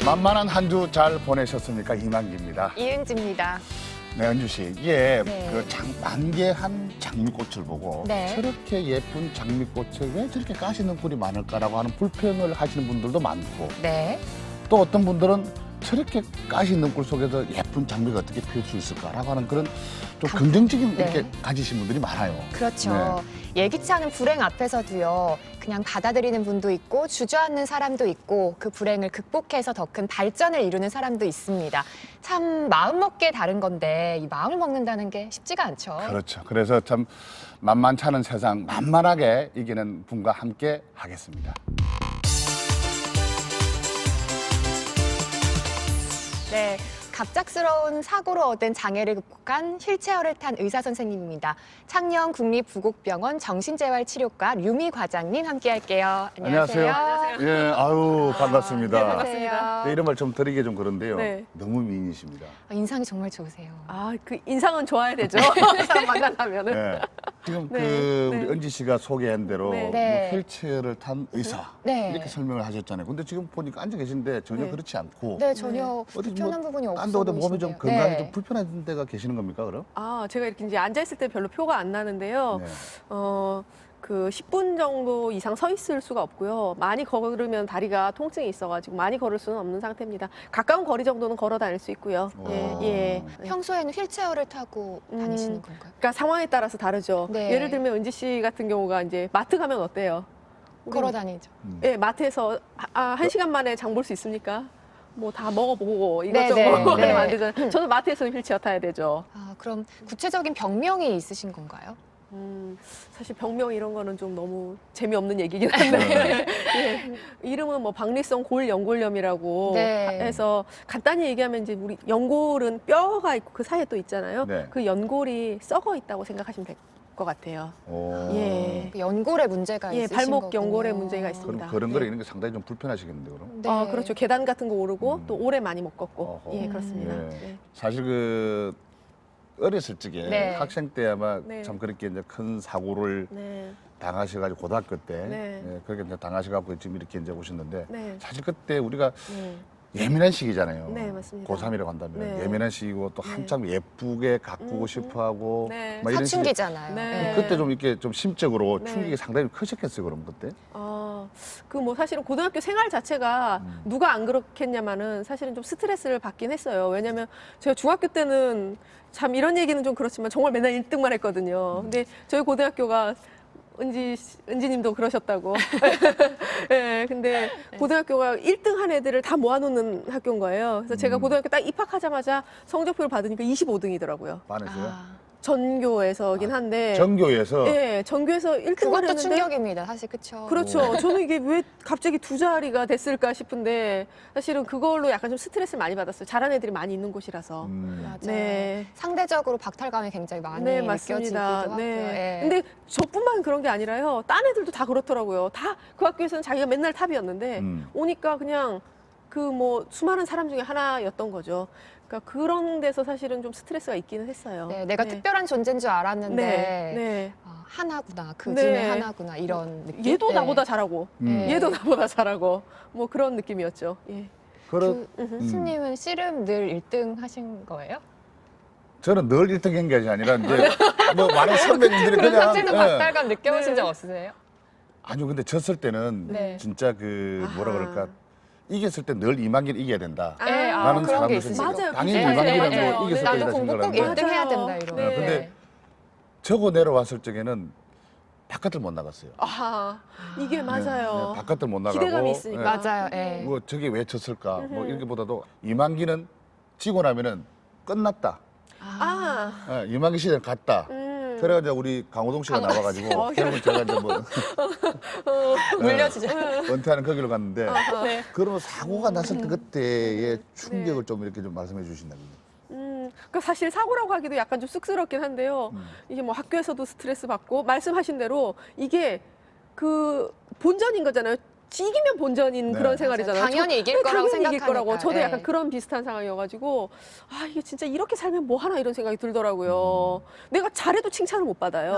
만만한 한 주 잘 보내셨습니까? 이만기입니다. 이은지입니다. 네, 은주 씨. 이게 네. 그 만개한 장미꽃을 보고 네. 저렇게 예쁜 장미꽃에 왜 저렇게 가시는 꿀이 많을까라고 하는 불평을 하시는 분들도 많고 네. 또 어떤 분들은 저렇게 가시 있는 꿀 속에서 예쁜 장미가 어떻게 피울 수 있을까라고 하는 그런 좀 긍정적인 네. 이렇게 가지신 분들이 많아요. 그렇죠. 예기치 않은 불행 앞에서도요, 그냥 받아들이는 분도 있고 주저앉는 사람도 있고 그 불행을 극복해서 더 큰 발전을 이루는 사람도 있습니다. 참 마음 먹기에 다른 건데 이 마음을 먹는다는 게 쉽지가 않죠. 그렇죠. 그래서 참 만만찮은 세상 만만하게 이기는 분과 함께 하겠습니다. 네. 갑작스러운 사고로 얻은 장애를 극복한 휠체어를 탄 의사 선생님입니다. 창녕 국립부곡병원 정신재활치료과 류미 과장님 함께할게요. 안녕하세요. 안녕하세요. 예, 아유 반갑습니다. 네, 반갑습니다. 네, 이런 말 좀 드리기 좀 그런데요. 네. 너무 미인이십니다. 인상이 정말 좋으세요. 아, 그 인상은 좋아야 되죠. 사람 만나려면은. 네. 지금 네, 그 네. 우리 은지 씨가 소개한 대로 네. 네. 뭐 휠체어를 탄 의사 네. 이렇게 설명을 하셨잖아요. 근데 지금 보니까 앉아 계신데 전혀 네. 그렇지 않고 네, 전혀 어디 불편한 부분이 없어 딴데 어디 몸이 좀 보이시네요. 건강이 네. 좀 불편한 데가 계시는 겁니까 그럼? 아, 제가 이렇게 이제 앉아있을 때 별로 표가 안 나는데요. 네. 그 10분 정도 이상 서 있을 수가 없고요. 많이 걸으면 다리가 통증이 있어가지고 많이 걸을 수는 없는 상태입니다. 가까운 거리 정도는 걸어 다닐 수 있고요. 예, 예. 평소에는 휠체어를 타고 다니시는 건가요? 그러니까 상황에 따라서 다르죠. 네. 예를 들면 은지 씨 같은 경우가 이제 마트 가면 어때요? 걸어 다니죠. 예, 마트에서 한 시간 만에 장 볼 수 있습니까? 뭐 다 먹어보고 네, 이것저것 네, 네. 하면 안 되잖아요. 저는 마트에서 휠체어 타야 되죠. 아, 그럼 구체적인 병명이 있으신 건가요? 사실 병명 이런 거는 좀 너무 재미없는 얘기긴 한데 예, 이름은 뭐 박리성 골연골염이라고 네. 해서 간단히 얘기하면 이제 우리 연골은 뼈가 있고 그 사이에 또 있잖아요. 네. 그 연골이 썩어 있다고 생각하시면 될 것 같아요. 오. 예. 그 연골에 문제가 예, 있으신 발목 거군요. 연골에 문제가 그럼 있습니다. 걸음걸이 네. 있는 게 상당히 좀 불편하시겠는데 그럼? 네. 아, 그렇죠. 계단 같은 거 오르고 또 오래 많이 못 걷고 어허. 예, 그렇습니다. 예. 네. 사실 그 어렸을 적에 네. 학생 때 아마 네. 참 그렇게 이제 큰 사고를 네. 당하셔가지고 고등학교 때 네. 예, 그렇게 이제 당하셔가지고 지금 이렇게 이제 오셨는데 네. 사실 그때 우리가 네. 예민한 시기잖아요. 네, 맞습니다. 고3이라고 한다면 네. 예민한 시기고 또 네. 한참 예쁘게 가꾸고 싶어하고 네. 막 이런 시기. 사춘기잖아요. 네. 그때 좀 이렇게 좀 심적으로 네. 충격이 상당히 크셨겠어요, 그럼 그때? 그 뭐 사실은 고등학교 생활 자체가 누가 안 그렇겠냐마는 사실은 좀 스트레스를 받긴 했어요. 왜냐면 제가 중학교 때는 참 이런 얘기는 좀 그렇지만 정말 맨날 1등만 했거든요. 근데 저희 고등학교가 은지님도 그러셨다고. 예, 근데 고등학교가 1등 한 애들을 다 모아놓는 학교인 거예요. 그래서 제가 고등학교 딱 입학하자마자 성적표를 받으니까 25등이더라고요. 반했어요? 아, 전교에서긴 한데. 전교에서 예, 전교에서 1등을 그것도 했는데. 충격입니다. 사실 그렇죠. 그렇죠. 저는 이게 왜 갑자기 두 자리가 됐을까 싶은데 사실은 그걸로 약간 좀 스트레스를 많이 받았어요. 잘하는 애들이 많이 있는 곳이라서. 맞아요. 네. 상대적으로 박탈감이 굉장히 많이 네, 느껴지기도 맞습니다. 하고요. 네. 예. 근데 저뿐만 그런 게 아니라요. 딴 애들도 다 그렇더라고요. 다 그 학교에서는 자기가 맨날 탑이었는데 오니까 그냥 그 뭐 수많은 사람 중에 하나였던 거죠. 그러니까 그런 데서 사실은 좀 스트레스가 있기는 했어요. 네, 내가 특별한 존재인 줄 알았는데 네. 네. 하나구나, 그 네. 중에 하나구나 이런 느낌. 얘도 네. 나보다 잘하고 네. 얘도 나보다 잘하고 뭐 그런 느낌이었죠. 예. 그런 교수님은 씨름 늘 1등 하신 거예요? 저는 늘 1등한 게 아니라 이제 뭐 많은 선배님들이 그런 그냥 상태도 예. 박탈감 느껴보신 네. 적 없으세요? 아니요, 근데 졌을 때는 네. 진짜 그 뭐라 아하. 그럴까 이겼을 때 늘 이만기를 이겨야 된다. 네, 나는 그런 게 사람들 있으시죠. 맞아요. 당연히 네, 이만기는 맞아요. 뭐 이겼을 나도 때다 공부 꼭 생각하는데 1등 해야 된다 맞아요. 이런. 네. 근데 저거 내려왔을 적에는 바깥을 못 나갔어요. 아, 이게 맞아요. 네, 바깥을 못 나가고 기대감이 있으니까. 맞아요. 예. 뭐 저게 왜 졌을까 뭐 이렇게보다도 이만기는 지고 나면은 끝났다. 아, 예, 이만기 시대는 갔다. 그래가 이제 우리 강호동 씨가 나와가지고 결국은 제가 이제 뭐 물려주죠. 은퇴하는 거기로 갔는데 네. 그러면 사고가 났을 때 그때의 충격을 좀 이렇게 좀 말씀해 주신다면. 그러니까 사실 사고라고 하기도 약간 좀 쑥스럽긴 한데요. 이게 뭐 학교에서도 스트레스 받고 말씀하신 대로 이게 그 본전인 거잖아요. 이기면 본전인 네. 그런 생활이잖아요. 당연히 이길 네, 거라고 당연히 이길 거라고. 생각하니까. 저도 네. 약간 그런 비슷한 상황이어가지고 이게 진짜 이렇게 살면 뭐 하나 이런 생각이 들더라고요. 내가 잘해도 칭찬을 못 받아요.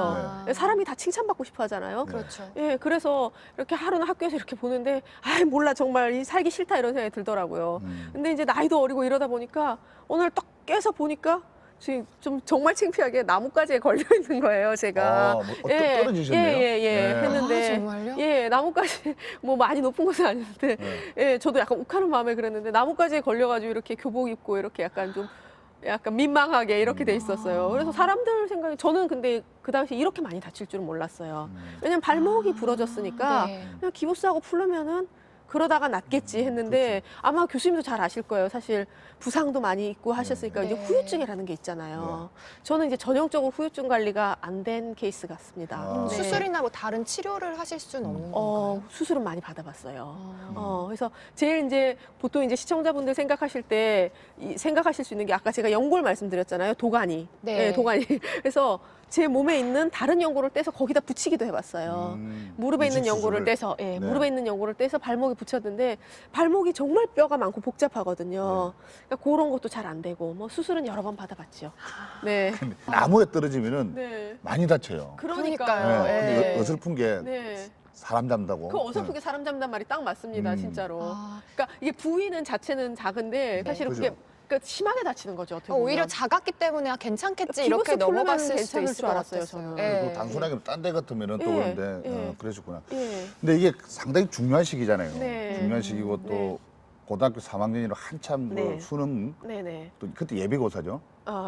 아. 사람이 다 칭찬받고 싶어 하잖아요. 그렇죠. 예, 그래서 이렇게 하루는 학교에서 이렇게 보는데 몰라 정말 이 살기 싫다 이런 생각이 들더라고요. 근데 이제 나이도 어리고 이러다 보니까 오늘 딱 깨서 보니까 지금 좀 정말 창피하게 나뭇가지에 걸려 있는 거예요, 제가. 떨어지셨네요. 예. 네. 했는데 아, 정말요? 예, 나뭇가지 뭐 많이 높은 곳은 아닌데 네. 예, 저도 약간 욱하는 마음에 그랬는데 나뭇가지에 걸려가지고 이렇게 교복 입고 이렇게 약간 좀 약간 민망하게 이렇게 돼 있었어요. 그래서 사람들 생각에 저는 근데 그 당시 이렇게 많이 다칠 줄은 몰랐어요. 왜냐면 발목이 부러졌으니까 네. 그냥 기부스하고 풀르면은 그러다가 낫겠지 했는데 아마 교수님도 잘 아실 거예요. 사실 부상도 많이 있고 하셨으니까 이제 네. 후유증이라는 게 있잖아요. 저는 이제 전형적으로 후유증 관리가 안 된 케이스 같습니다. 아. 네. 수술이나 뭐 다른 치료를 하실 수는 없는 건가요? 수술은 많이 받아봤어요. 아. 그래서 제일 이제 보통 이제 시청자분들 생각하실 때 생각하실 수 있는 게 아까 제가 연골 말씀드렸잖아요. 도가니. 네. 도가니. 그래서 제 몸에 있는 다른 연골을 떼서 거기다 붙이기도 해봤어요. 무릎에 있는 이식 연골을 수술을. 떼서, 네. 무릎에 있는 연골을 떼서 발목에 붙였는데 발목이 정말 뼈가 많고 복잡하거든요. 그러니까 그런 것도 잘 안 되고 뭐 수술은 여러 번 받아봤죠. 네. 근데 나무에 떨어지면은 네. 많이 다쳐요. 그러니까요. 네. 네. 근데 어설픈 게 네. 사람 잡는다고. 그 어설프게 사람 잡는단 말이 딱 맞습니다, 진짜로. 아. 그러니까 이게 부위는 자체는 작은데 사실은 그죠. 그게 그러니까 심하게 다치는 거죠. 어떻게 보면. 오히려 작았기 때문에 괜찮겠지 기부스 이렇게 풀려면 넘어갔을 수도 괜찮을 있을 줄 것 알았어요, 같았어요. 저는. 예. 그 단순하게 딴 데 같으면은 또 예, 그런데 예. 그러셨구나. 예. 근데 이게 상당히 중요한 시기잖아요. 네. 중요한 시기고 또 네. 고등학교 3학년이라 한참 네. 그 수능 네네. 또 그때 예비고사죠.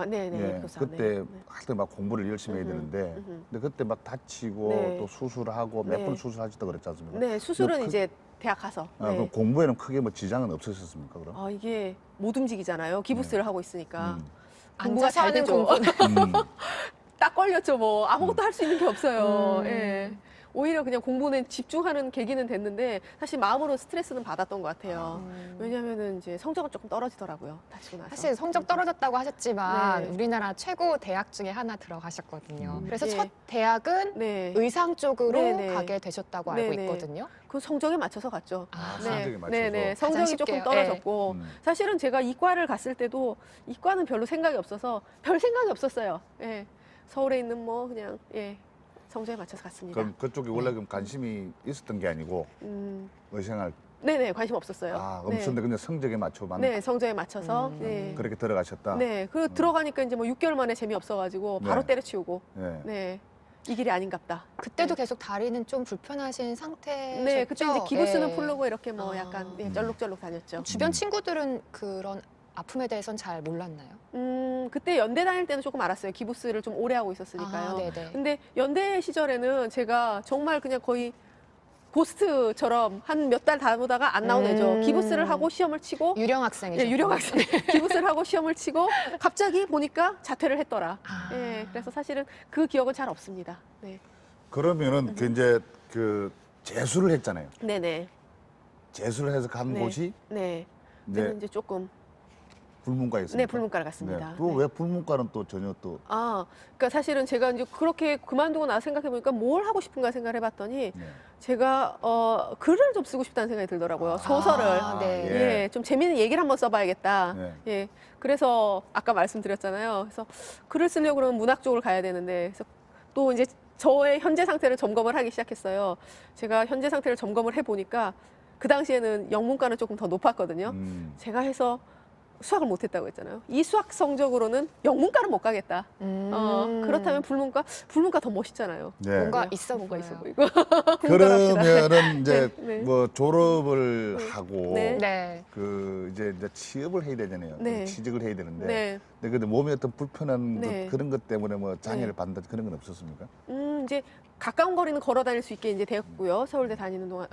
네네. 예, 교사, 그때 네. 할 때 막 공부를 열심히 해야 되는데 근데 그때 막 다치고 네. 또 수술하고 몇 네. 번 수술하셨다 그랬지 않습니까? 네, 수술은 그- 이제 대학 가서. 아, 네. 그럼 공부에는 크게 뭐 지장은 없으셨습니까 그럼? 이게 못 움직이잖아요. 기부스를 하고 있으니까. 음. 공부가 앉아서 잘 하는 되죠. 공부. 딱 걸렸죠, 뭐. 아무것도 할 수 있는 게 없어요. 예. 오히려 그냥 공부는 집중하는 계기는 됐는데 사실 마음으로 스트레스는 받았던 것 같아요. 왜냐면은 이제 성적은 조금 떨어지더라고요. 다치고 나서. 사실 성적 떨어졌다고 하셨지만 네. 우리나라 최고 대학 중에 하나 들어가셨거든요. 그래서 예. 첫 대학은 네. 의상 쪽으로 네, 네. 가게 되셨다고 알고 네, 네. 있거든요. 그 성적에 맞춰서 갔죠. 아, 성적에 맞춰서. 네네. 가장 성적이 조금 쉽게요. 떨어졌고 네. 사실은 제가 이과를 갔을 때도 이과는 별로 생각이 없어서 별 생각이 없었어요. 예. 서울에 있는 뭐 그냥 성적에 맞춰서 갔습니다. 그럼 그쪽에 원래 그럼 관심이 있었던 게 아니고 의생활 네네 관심 없었어요. 없었는데 그냥 성적에 맞춰만 네, 성적에 맞춰서 네. 그렇게 들어가셨다. 네, 그리고 들어가니까 이제 뭐 6개월 만에 재미없어가지고 바로 네. 때려치우고 네. 네, 이 길이 아닌갑다. 그때도 계속 다리는 좀 불편하신 상태셨죠? 네, 그때 이제 기부스는 예. 풀르고 이렇게 뭐 아. 약간 쩔룩쩔룩 다녔죠. 주변 친구들은 그런 아픔에 대해서는 잘 몰랐나요? 그때 연대 다닐 때는 조금 알았어요. 기부스를 좀 오래 하고 있었으니까요. 아, 네네. 근데 연대 시절에는 제가 정말 그냥 거의 고스트처럼 한 몇 달 다보다가 안 나온 애죠. 기부스를 하고 시험을 치고 유령 학생이죠. 유령 학생 기부스를 하고 시험을 치고 갑자기 보니까 자퇴를 했더라. 아. 그래서 사실은 그 기억은 잘 없습니다. 네. 그러면은 그 이제 그 재수를 했잖아요. 네네. 재수를 해서 간 네. 곳이 네. 이제 저는 이제 조금 불문과였습니다. 네 불문과를 갔습니다. 또 왜 불문과는 또 전혀 또 그러니까 사실은 제가 이제 그렇게 그만두고 나서 생각해 보니까 뭘 하고 싶은가 생각을 해봤더니 네. 제가 글을 좀 쓰고 싶다는 생각이 들더라고요. 소설을. 아, 네. 좀 재미있는 얘기를 한번 써봐야겠다. 네. 예. 그래서 아까 말씀드렸잖아요. 그래서 글을 쓰려고 그러면 문학 쪽을 가야 되는데, 그래서 또 이제 저의 현재 상태를 점검을 하기 시작했어요. 제가 현재 상태를 점검을 해보니까 그 당시에는 영문과는 조금 더 높았거든요. 제가 해서 수학을 못했다고 했잖아요. 이 수학 성적으로는 영문과는 못 가겠다. 그렇다면 불문과 더 멋있잖아요. 네. 뭔가 네. 있어 뭔가 보여요. 있어 보이고. 그러면은 이제 네, 네. 뭐 졸업을 하고 네. 네. 그 이제 취업을 해야 되잖아요. 네. 취직을 해야 되는데 네. 근데 몸에 어떤 불편한 네. 그런 것 때문에 뭐 장애를 네. 받는다 그런 건 없었습니까? 이제 가까운 거리는 걸어 다닐 수 있게 이제 되었고요. 서울대 다니는 동안.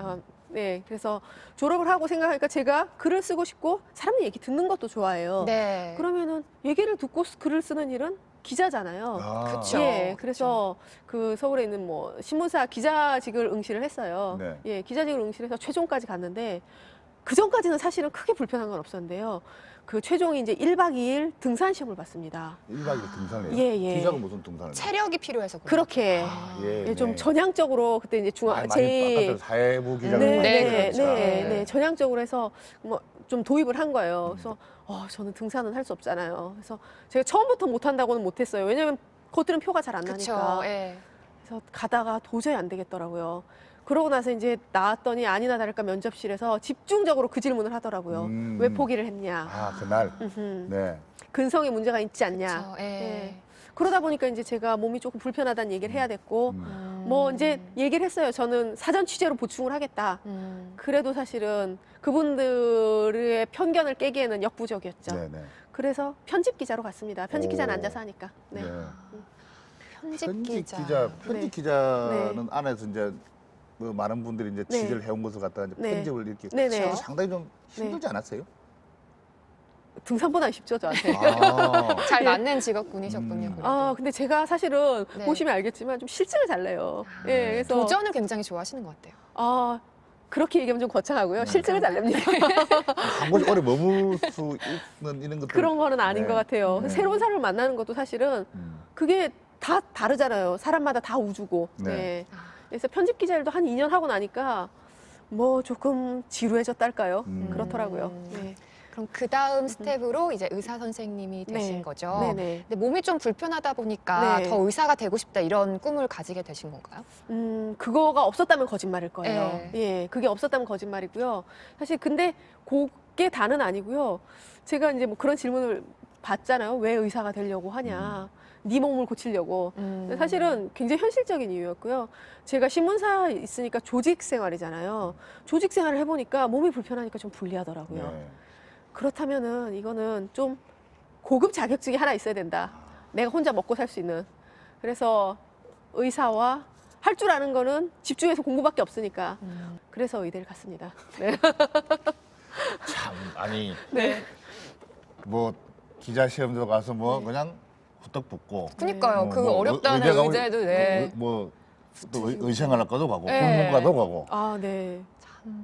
네. 그래서 졸업을 하고 생각하니까 제가 글을 쓰고 싶고 사람 얘기 듣는 것도 좋아해요. 네. 그러면은 얘기를 듣고 글을 쓰는 일은 기자잖아요. 그쵸. 예, 그래서 그 서울에 있는 뭐 신문사 기자직을 응시를 했어요. 네. 예, 기자직을 응시를 해서 최종까지 갔는데 그 전까지는 사실은 크게 불편한 건 없었는데요. 그 최종이 이제 1박 2일 등산 시험을 봤습니다. 1박 2일 등산해요? 예, 예. 기자가 무슨 등산을 해요? 체력이 필요해서 그래요. 그렇게 예, 좀 네. 전향적으로 그때 이제 많이 아까 사회부 기자가 네, 네, 네, 그렇죠. 네, 네. 네, 전향적으로 해서 뭐 좀 도입을 한 거예요. 그래서 저는 등산은 할 수 없잖아요. 그래서 제가 처음부터 못 한다고는 못 했어요. 왜냐면 겉들은 표가 잘 안 그렇죠. 나니까. 예. 그래서 가다가 도저히 안 되겠더라고요. 그러고 나서 이제 나왔더니 아니나 다를까 면접실에서 집중적으로 그 질문을 하더라고요. 왜 포기를 했냐? 아, 그날. 음흠. 네. 근성에 문제가 있지 않냐? 그렇죠. 예. 네. 그러다 보니까 이제 제가 몸이 조금 불편하다는 얘기를 해야 됐고, 음. 뭐 이제 얘기를 했어요. 저는 사전 취재로 보충을 하겠다. 그래도 사실은 그분들의 편견을 깨기에는 역부족이었죠. 네, 네. 그래서 편집 기자로 갔습니다. 편집 기자는 오. 앉아서 하니까. 네. 편집 기자. 편집 네. 기자는 안에서 이제 뭐 많은 분들이 이제 네. 취재를 해온 것을 갖다가 이제 네. 편집을 이렇게 네, 네. 상당히 좀 힘들지 않았어요? 등산보다 쉽죠, 저한테. 아, 잘 맞는 직업군이셨군요. 그래도. 근데 제가 사실은 네. 보시면 알겠지만 좀 실증을 잘 내요. 예, 그래서 도전을 굉장히 좋아하시는 것 같아요. 그렇게 얘기하면 좀 거창하고요. 네. 실증을 잘 냅니다. 한 곳에 오래 머물 수 있는 이런 것들 그런 거는 아닌 네. 것 같아요. 네. 새로운 사람을 만나는 것도 사실은 그게 다 다르잖아요. 사람마다 다 우주고. 네. 네. 그래서 편집 기자일도 한 2년 하고 나니까 뭐 조금 지루해졌달까요? 그렇더라고요. 네. 그럼 그 다음 스텝으로 이제 의사 선생님이 되신 네. 거죠. 네네. 근데 몸이 좀 불편하다 보니까 네. 더 의사가 되고 싶다 이런 꿈을 가지게 되신 건가요? 그거가 없었다면 거짓말일 거예요. 네. 예, 그게 없었다면 거짓말이고요. 사실 근데 그게 다는 아니고요. 제가 이제 뭐 그런 질문을 받잖아요. 왜 의사가 되려고 하냐. 네 몸을 고치려고. 근데 사실은 굉장히 현실적인 이유였고요. 제가 신문사 있으니까 조직 생활이잖아요. 조직 생활을 해보니까 몸이 불편하니까 좀 불리하더라고요. 네. 그렇다면은 이거는 좀 고급 자격증이 하나 있어야 된다. 내가 혼자 먹고 살 수 있는. 그래서 의사와 할 줄 아는 거는 집중해서 공부밖에 없으니까. 그래서 의대를 갔습니다. 네. 참 아니 네. 뭐 기자 시험도 가서 뭐 그냥 후딱 붙고 그러니까요. 뭐, 그 뭐 어렵다는 의대 가고 의대도 네. 뭐또 의생활학과도 가고 네. 국문과도 가고 아, 네.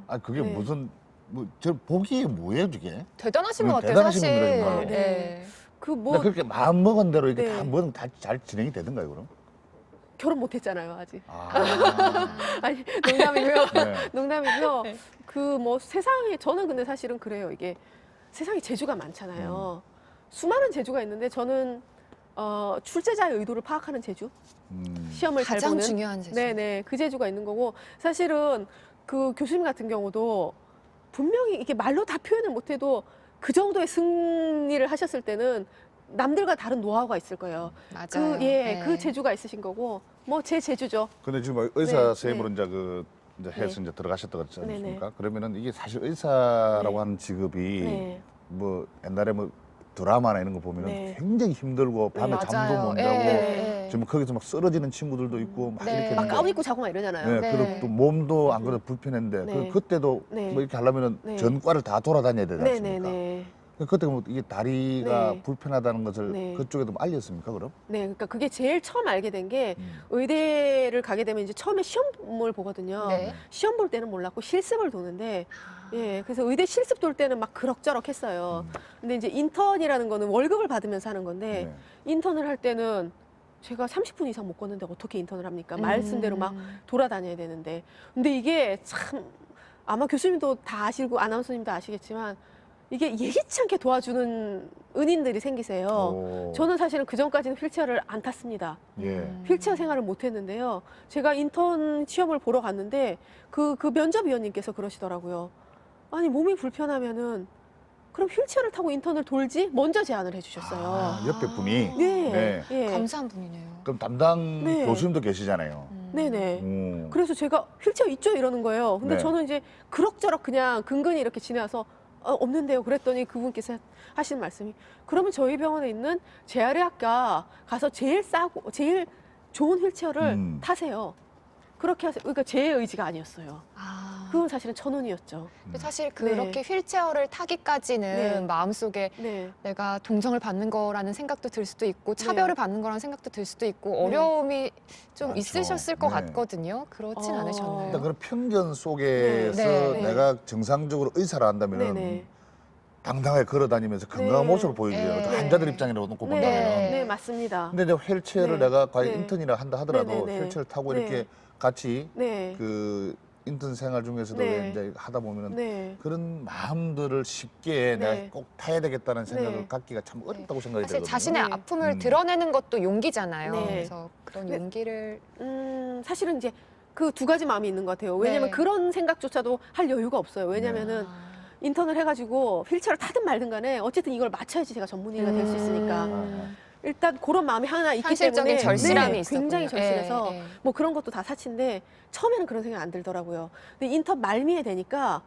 아 그게 네. 무슨 뭐 저 보기에 뭐예요 저게? 대단하신 것 같아요, 대단하신 사실. 분들인 거예요. 네. 그 근데 뭐 그렇게 마음 먹은 대로 이렇게 네. 다 뭐든 다 잘 진행이 되던가요 그럼? 결혼 못 했잖아요, 아직. 아, 아니, 농담이고요. 네. 농담이고요. 네. 그 뭐 세상에 저는 근데 사실은 그래요. 이게 세상에 재주가 많잖아요. 수많은 재주가 있는데 저는 출제자의 의도를 파악하는 재주, 시험을 잘 가장 보는 중요한 재주. 네네 그 재주가 있는 거고 사실은 그 교수님 같은 경우도 분명히 이게 말로 다 표현을 못해도 그 정도의 승리를 하셨을 때는 남들과 다른 노하우가 있을 거예요. 맞아요. 그 재주가 있으신 거고 뭐 제 재주죠. 근데 지금 의사 네, 선생님으로 네. 이제 그 이제 해서 네. 이제 들어가셨다고 했지 네, 않습니까? 그러면은 이게 사실 의사라고 네. 하는 직업이 네. 뭐 옛날에 뭐 드라마나 이런 거 보면은 네. 굉장히 힘들고 밤에 맞아요. 잠도 못 자고 예. 지금 거기서 막 쓰러지는 친구들도 있고 막 네. 이렇게 막 했는데 가운 입고 자고 막 이러잖아요. 네, 네. 그리고 또 몸도 안 그래도 불편했는데 네. 그때도 네. 뭐 이렇게 하려면은 네. 전과를 다 돌아다녀야 되지 않습니까? 네네네. 그때 뭐 이게 다리가 네. 불편하다는 것을 네. 그쪽에도 뭐 알렸습니까 그럼? 네, 그러니까 그게 제일 처음 알게 된 게 의대를 가게 되면 이제 처음에 시험을 보거든요. 네. 시험 볼 때는 몰랐고 실습을 도는데, 예, 그래서 의대 실습 돌 때는 막 그럭저럭 했어요. 근데 이제 인턴이라는 거는 월급을 받으면서 하는 건데, 네. 인턴을 할 때는 제가 30분 이상 못 걷는데 어떻게 인턴을 합니까? 말씀대로 막 돌아다녀야 되는데. 근데 이게 참, 아마 교수님도 다 아시고 아나운서님도 아시겠지만, 이게 예기치 않게 도와주는 은인들이 생기세요. 오. 저는 사실은 그 전까지는 휠체어를 안 탔습니다. 예. 휠체어 생활을 못 했는데요. 제가 인턴 시험을 보러 갔는데 그 면접위원님께서 그러시더라고요. 아니, 몸이 불편하면은 그럼 휠체어를 타고 인턴을 돌지? 먼저 제안을 해주셨어요. 아, 옆에 분이 네. 네. 예. 감사한 분이네요. 그럼 담당 네. 교수님도 계시잖아요. 네네. 오. 그래서 제가 휠체어 있죠? 이러는 거예요. 근데 네. 저는 이제 그럭저럭 그냥 근근히 이렇게 지내와서 없는데요. 그랬더니 그분께서 하신 말씀이 그러면 저희 병원에 있는 재활의학과 가서 제일 싸고 제일 좋은 휠체어를 타세요. 그렇게 하세요. 그러니까 제 의지가 아니었어요. 아. 그건 사실은 천운이었죠. 근데 사실 그렇게 휠체어를 타기까지는 네. 마음속에 네. 내가 동정을 받는 거라는 생각도 들 수도 있고 차별을 받는 거라는 생각도 들 수도 있고 어려움이 좀 많죠. 있으셨을 것 네. 같거든요. 그렇진 어. 않으셨나요? 일단 그런 편견 속에서 네. 네. 내가 정상적으로 의사를 한다면 네네. 당당하게 걸어다니면서 건강한 네. 모습을 보여줘요. 네. 환자들 입장이라고 놓고 네. 본다면. 네, 맞습니다. 근데 이제 휠체어를 네. 내가 과연 네. 인턴이라 한다 하더라도 네, 네, 네. 휠체어를 타고 네. 이렇게 같이 네. 그 인턴 생활 중에서도 네. 이제 하다 보면은 네. 그런 마음들을 쉽게 네. 내가 꼭 타야 되겠다는 생각을 네. 갖기가 참 어렵다고 생각이 사실 들거든요. 자신의 네. 아픔을 음. 드러내는 것도 용기잖아요. 네. 그래서 그런 네. 용기를 사실은 이제 그 두 가지 마음이 있는 것 같아요. 왜냐면 네. 그런 생각조차도 할 여유가 없어요. 왜냐면은 아. 인턴을 해가지고 휠체어를 타든 말든 간에 어쨌든 이걸 맞춰야지 제가 전문의가 될 수 있으니까 일단 그런 마음이 하나 있기 현실적인 때문에 절실함이 네, 있었군요. 굉장히 절실해서 예, 예. 뭐 그런 것도 다 사치인데 처음에는 그런 생각 안 들더라고요. 근데 인턴 말미에 되니까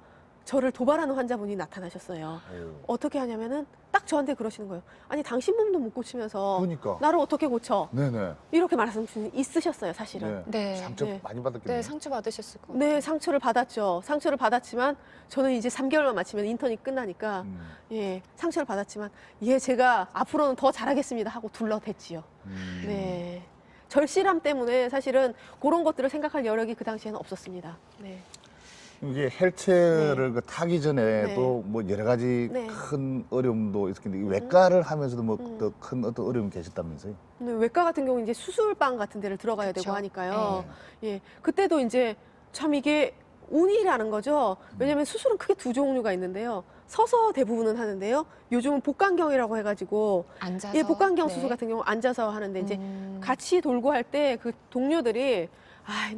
저를 도발하는 환자분이 나타나셨어요. 어떻게 하냐면은 딱 저한테 그러시는 거예요. 아니 당신 몸도 못 고치면서 그러니까. 나를 어떻게 고쳐? 네네. 이렇게 말씀하신 분이 있으셨어요, 사실은. 네. 네. 상처 네. 많이 받았겠네요. 네, 상처 받으셨을 것 같아요. 네, 상처를 받았죠. 상처를 받았지만 저는 이제 3개월만 마치면 인턴이 끝나니까 예, 상처를 받았지만 예, 제가 앞으로는 더 잘하겠습니다 하고 둘러댔지요. 네. 절실함 때문에 사실은 그런 것들을 생각할 여력이 그 당시에는 없었습니다. 네. 이게 휠체어를 그 타기 전에 네. 또 뭐 여러 가지 네. 큰 어려움도 있었겠는데 외과를 하면서도 뭐 더 큰 어떤 어려움이 계셨다면서요? 근데 외과 같은 경우는 이제 수술방 같은 데를 들어가야 그쵸. 되고 하니까요. 네. 예. 그때도 이제 참 이게 운이라는 거죠. 왜냐면 수술은 크게 두 종류가 있는데요. 서서 대부분은 하는데요. 요즘은 복강경이라고 해가지고 앉아서. 예, 복강경 네. 수술 같은 경우 앉아서 하는데 이제 음. 같이 돌고 할 때 그 동료들이 아,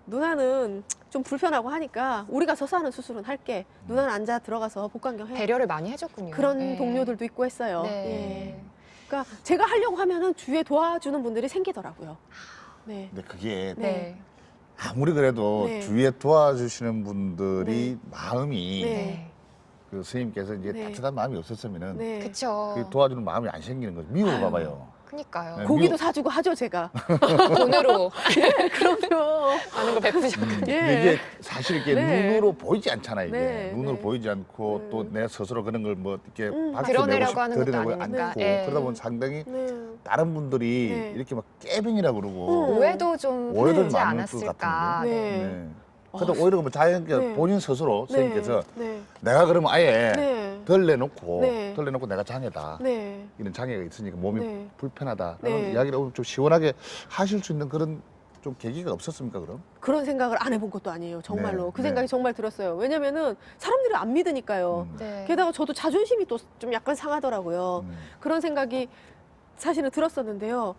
누나는 좀 불편하고 하니까 우리가 서서 하는 수술은 할게. 누나는 앉아 들어가서 복강경 해. 배려를 많이 해줬군요. 그런 네. 동료들도 있고 했어요. 네. 예. 그러니까 제가 하려고 하면은 주위에 도와주는 분들이 생기더라고요. 네. 근데 그게 네. 아무리 그래도 네. 주위에 도와주시는 분들이 마음이 네. 그 선생님께서 이제 네. 따뜻한 마음이 없었으면은 네. 그쵸. 그 도와주는 마음이 안 생기는 거죠. 미워봐봐요. 그니까요. 네. 고기도 미워. 사주고 하죠, 제가. 돈으로 그럼요. 많은 걸 베푸셨군요. 예. 근데 이게 사실 이게 네. 눈으로 보이지 않잖아요. 이게 네, 눈으로 네. 보이지 않고 또 내 스스로 그런 걸 뭐 이렇게 드러내려고 하는 것도 드러내고 아니니까. 않고 예. 그러다 보면 상당히 네. 다른 분들이 네. 이렇게 막 깨병이라 그러고 오해도 좀 오해도 하지 많을 것 않았을까. 같은데. 네. 네. 그래도 오히려 뭐 자연스럽게 네. 본인 스스로 선생님께서 네. 내가 그러면 아예 네. 덜 내놓고 네. 덜 내놓고 내가 장애다. 네. 이런 장애가 있으니까 몸이 네. 불편하다라는 네. 이야기를 오늘 좀 시원하게 하실 수 있는 그런 좀 계기가 없었습니까 그럼? 그런 생각을 안 해본 것도 아니에요, 정말로. 네, 그 생각이 네. 정말 들었어요. 왜냐면은 사람들이 안 믿으니까요. 네. 게다가 저도 자존심이 또 좀 약간 상하더라고요. 그런 생각이 사실은 들었었는데요.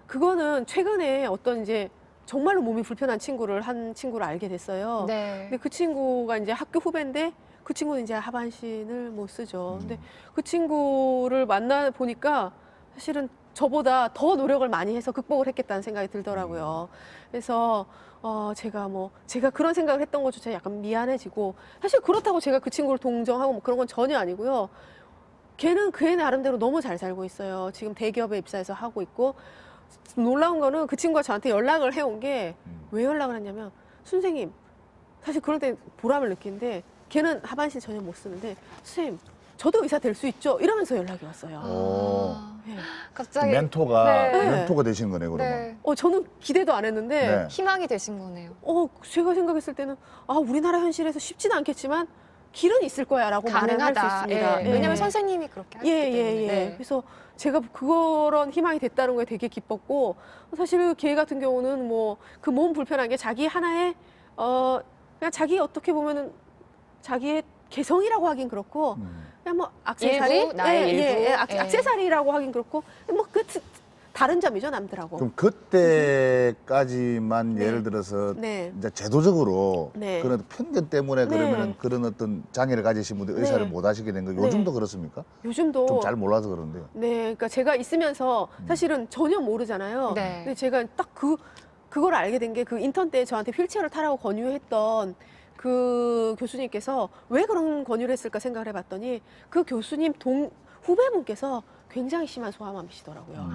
그거는 최근에 어떤 이제 정말로 몸이 불편한 한 친구를 알게 됐어요. 네. 근데 그 친구가 이제 학교 후배인데 그 친구는 이제 하반신을 못 쓰죠. 근데 그 친구를 만나 보니까 사실은 저보다 더 노력을 많이 해서 극복을 했겠다는 생각이 들더라고요. 그래서 제가 그런 생각을 했던 것조차 약간 미안해지고 사실 그렇다고 제가 그 친구를 동정하고 뭐 그런 건 전혀 아니고요. 걔는 그의 나름대로 너무 잘 살고 있어요. 지금 대기업에 입사해서 하고 있고 놀라운 거는 그 친구가 저한테 연락을 해온 게 왜 연락을 했냐면 선생님 사실 그럴 때 보람을 느끼는데 걔는 하반신 전혀 못 쓰는데 선생님 저도 의사 될 수 있죠? 이러면서 연락이 왔어요. 아, 예. 갑자기 멘토가 네. 멘토가 되신 거네 그러면. 네. 저는 기대도 안 했는데 네. 희망이 되신 거네요. 제가 생각했을 때는 우리나라 현실에서 쉽지는 않겠지만 길은 있을 거야라고 말을 할 수 가능하다. 있습니다. 예. 왜냐면 선생님이 그렇게 하셨기 때문에. 예. 네. 그래서 제가 그런 희망이 됐다는 거에 되게 기뻤고 사실 걔 같은 경우는 뭐 그 몸 불편한 게 자기 하나의 그냥 자기 어떻게 보면은 자기의 개성이라고 하긴 그렇고 그냥 뭐 액세서리 일부, 나의 일부. 예. 액세서리라고 하긴 그렇고 뭐 그 다른 점이죠 남들하고. 그럼 그때까지만 네. 예를 들어서 네. 이제 제도적으로 네. 그런 편견 때문에 네. 그러면은 그런 어떤 장애를 가지신 분들 의사를 네. 못 하시게 된 거 네. 요즘도 그렇습니까? 요즘도 좀 잘 몰라서 그런데요. 네, 그러니까 제가 있으면서 사실은 전혀 모르잖아요. 네. 근데 제가 딱 그걸 알게 된 게 그 인턴 때 저한테 휠체어를 타라고 권유했던 그 교수님께서 왜 그런 권유를 했을까 생각을 해봤더니 그 교수님 후배분께서 굉장히 심한 소아마비시더라고요.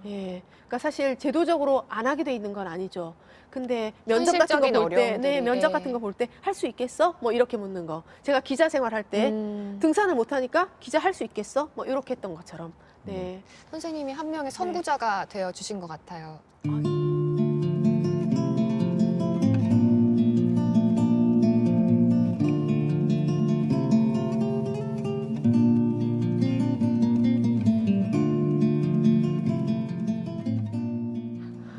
예. 그러니까 사실 제도적으로 안 하게 돼 있는 건 아니죠. 근데 면접 같은 거 현실적인 볼 때, 어려움들이, 네, 면접 예. 같은 거 볼 때 할 수 있겠어? 뭐 이렇게 묻는 거. 제가 기자 생활할 때 등산을 못 하니까 기자 할 수 있겠어? 뭐 이렇게 했던 것처럼. 네. 선생님이 한 명의 선구자가 되어 주신 것 같아요.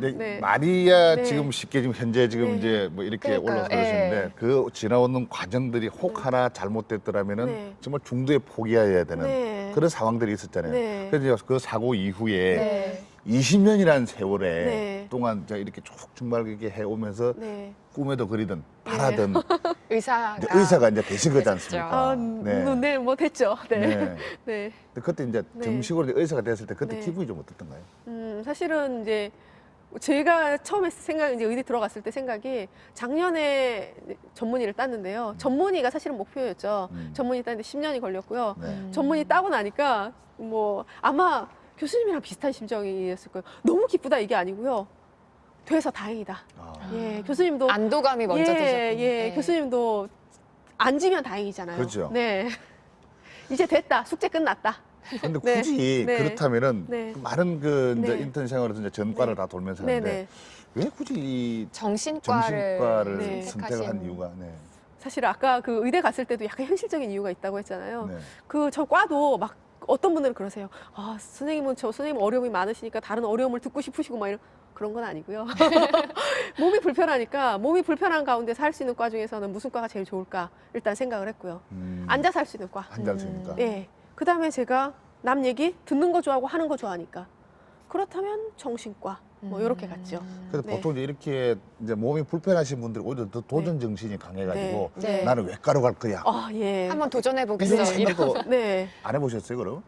네, 네. 마리아 네. 지금 쉽게 지금 현재 지금 네. 이제 뭐 이렇게 그러니까요. 올라서 그러시는데 예. 그 지나오는 과정들이 혹 하나 잘못됐더라면은 네. 정말 중도에 포기해야 되는 네. 그런 상황들이 있었잖아요. 네. 그래서 그 사고 이후에 네. 20년이라는 세월에 네. 동안 제가 이렇게 쭉 정말게 해오면서 네. 꿈에도 그리던 바라던 의사가 이제 의사가 이제 되신 거지 되셨죠. 않습니까? 아, 네, 뭐 됐죠. 네. 네. 네. 근데 그때 이제 네. 정식으로 이제 의사가 됐을 때 그때 네. 기분이 좀 어떻던가요? 사실은 이제 제가 처음에 생각 이제 의대 들어갔을 때 생각이 작년에 전문의를 땄는데요. 전문의가 사실은 목표였죠. 전문의 따는데 10년이 걸렸고요. 네. 전문의 따고 나니까 뭐 아마 교수님이랑 비슷한 심정이었을 거예요. 너무 기쁘다 이게 아니고요. 돼서 다행이다. 아. 예, 교수님도 안도감이 먼저 드셨군요. 예, 교수님도 앉으면 다행이잖아요. 그렇죠. 네. 이제 됐다. 숙제 끝났다. 근데 네. 굳이 네. 그렇다면은 네. 많은 그 이제 네. 인턴 생활에서 이제 전과를 네. 다 돌면서 네, 하는데 네. 왜 굳이 이 정신과를, 정신과를 네. 선택한 이유가 사실 아까 그 의대 갔을 때도 약간 현실적인 이유가 있다고 했잖아요. 네. 그 저 과도 막 어떤 분들은 그러세요. 아, 선생님 어려움이 많으시니까 다른 어려움을 듣고 싶으시고 막 이런 그런 건 아니고요. 몸이 불편하니까 몸이 불편한 가운데서 할 수 있는 과 중에서는 무슨 과가 제일 좋을까 일단 생각을 했고요. 앉아서 할 수 있는 과. 한달 쓰니까. 예. 그다음에 제가 남 얘기 듣는 거 좋아하고 하는 거 좋아하니까 그렇다면 정신과 뭐 이렇게 갔죠. 그래서 네. 보통 이제 이렇게 이제 몸이 불편하신 분들이 오히려 더 도전 정신이 강해가지고 네. 네. 나는 외과로 갈 거야. 아, 예. 한번 도전해 이런 보겠어요. 생각도 네. 안 해보셨어요, 그럼?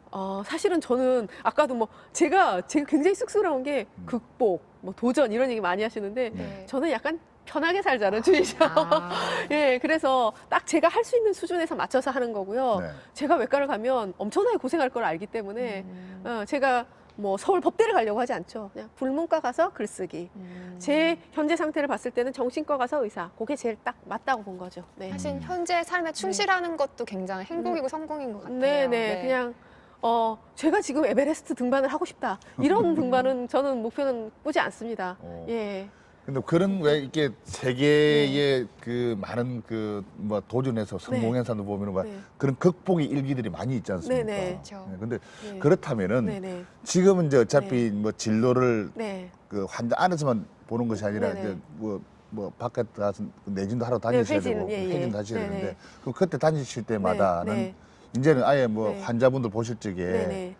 사실은 저는 아까도 뭐 제가 굉장히 쑥스러운 게 극복, 뭐 도전 이런 얘기 많이 하시는데 네. 저는 약간 편하게 살자는 주의죠. 아, 예, 그래서 딱 제가 할 수 있는 수준에서 맞춰서 하는 거고요. 네. 제가 외과를 가면 엄청나게 고생할 걸 알기 때문에 제가 뭐 서울 법대를 가려고 하지 않죠. 그냥 불문과 가서 글쓰기. 제 현재 상태를 봤을 때는 정신과 가서 의사. 그게 제일 딱 맞다고 본 거죠. 네. 사실 현재 삶에 충실하는 것도 굉장히 행복이고 성공인 것 같아요. 네. 그냥 제가 지금 에베레스트 등반을 하고 싶다. 이런 등반은 저는 목표는 꾸지 않습니다. 예. 근데 그런 왜 이렇게 세계의 그 많은 그 뭐 도전해서 성공한 사람들 보면은 막 네. 그런 극복의 일기들이 많이 있지 않습니까? 네, 네. 그렇죠. 근데 네. 그렇다면은 네네. 지금은 이제 어차피 뭐 진로를 네. 그 환자 안에서만 보는 것이 아니라 네네. 이제 뭐 밖에 가서 내진도 하러 다니셔야 회진, 되고 예, 예. 회진도 하셔야 네네. 되는데 그럼 그때 다니실 때마다는 네. 이제는 아예 뭐 네. 환자분들 보실 적에 네네.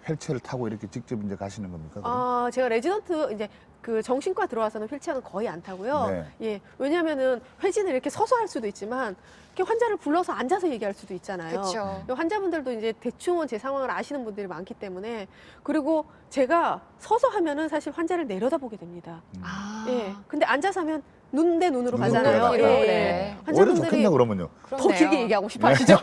휠체어를 타고 이렇게 직접 이제 가시는 겁니까? 그럼? 제가 레지던트 이제 그 정신과 들어와서는 휠체어는 거의 안 타고요. 네. 예, 왜냐하면은 회진을 이렇게 서서 할 수도 있지만 이렇게 환자를 불러서 앉아서 얘기할 수도 있잖아요. 그렇죠. 환자분들도 이제 대충은 제 상황을 아시는 분들이 많기 때문에 그리고 제가 서서 하면은 사실 환자를 내려다보게 됩니다. 아, 예, 근데 앉아서 하면 눈 대 눈으로 눈으로 가잖아요. 가니까. 네. 오히려 환자분들이 좋겠냐 그러면요? 더 그렇네요. 길게 얘기하고 싶어 하시죠.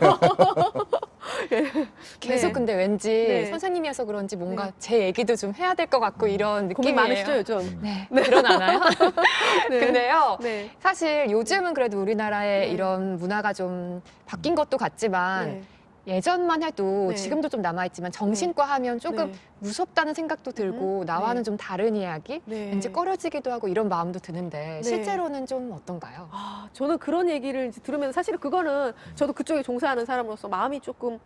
계속 네. 근데 왠지 네. 선생님이어서 그런지 뭔가 네. 제 얘기도 좀 해야 될 것 같고 이런 고민 느낌이에요. 많으시죠, 요즘? 네, 드러나나요? 네. 근데요, 네. 사실 요즘은 그래도 우리나라의 네. 이런 문화가 좀 바뀐 것도 같지만 네. 예전만 해도 네. 지금도 좀 남아있지만 정신과 하면 조금 네. 무섭다는 생각도 들고 나와는 네. 좀 다른 이야기? 네. 왠지 꺼려지기도 하고 이런 마음도 드는데 네. 실제로는 좀 어떤가요? 저는 그런 얘기를 이제 들으면 사실은 그거는 저도 그쪽에 종사하는 사람으로서 마음이 조금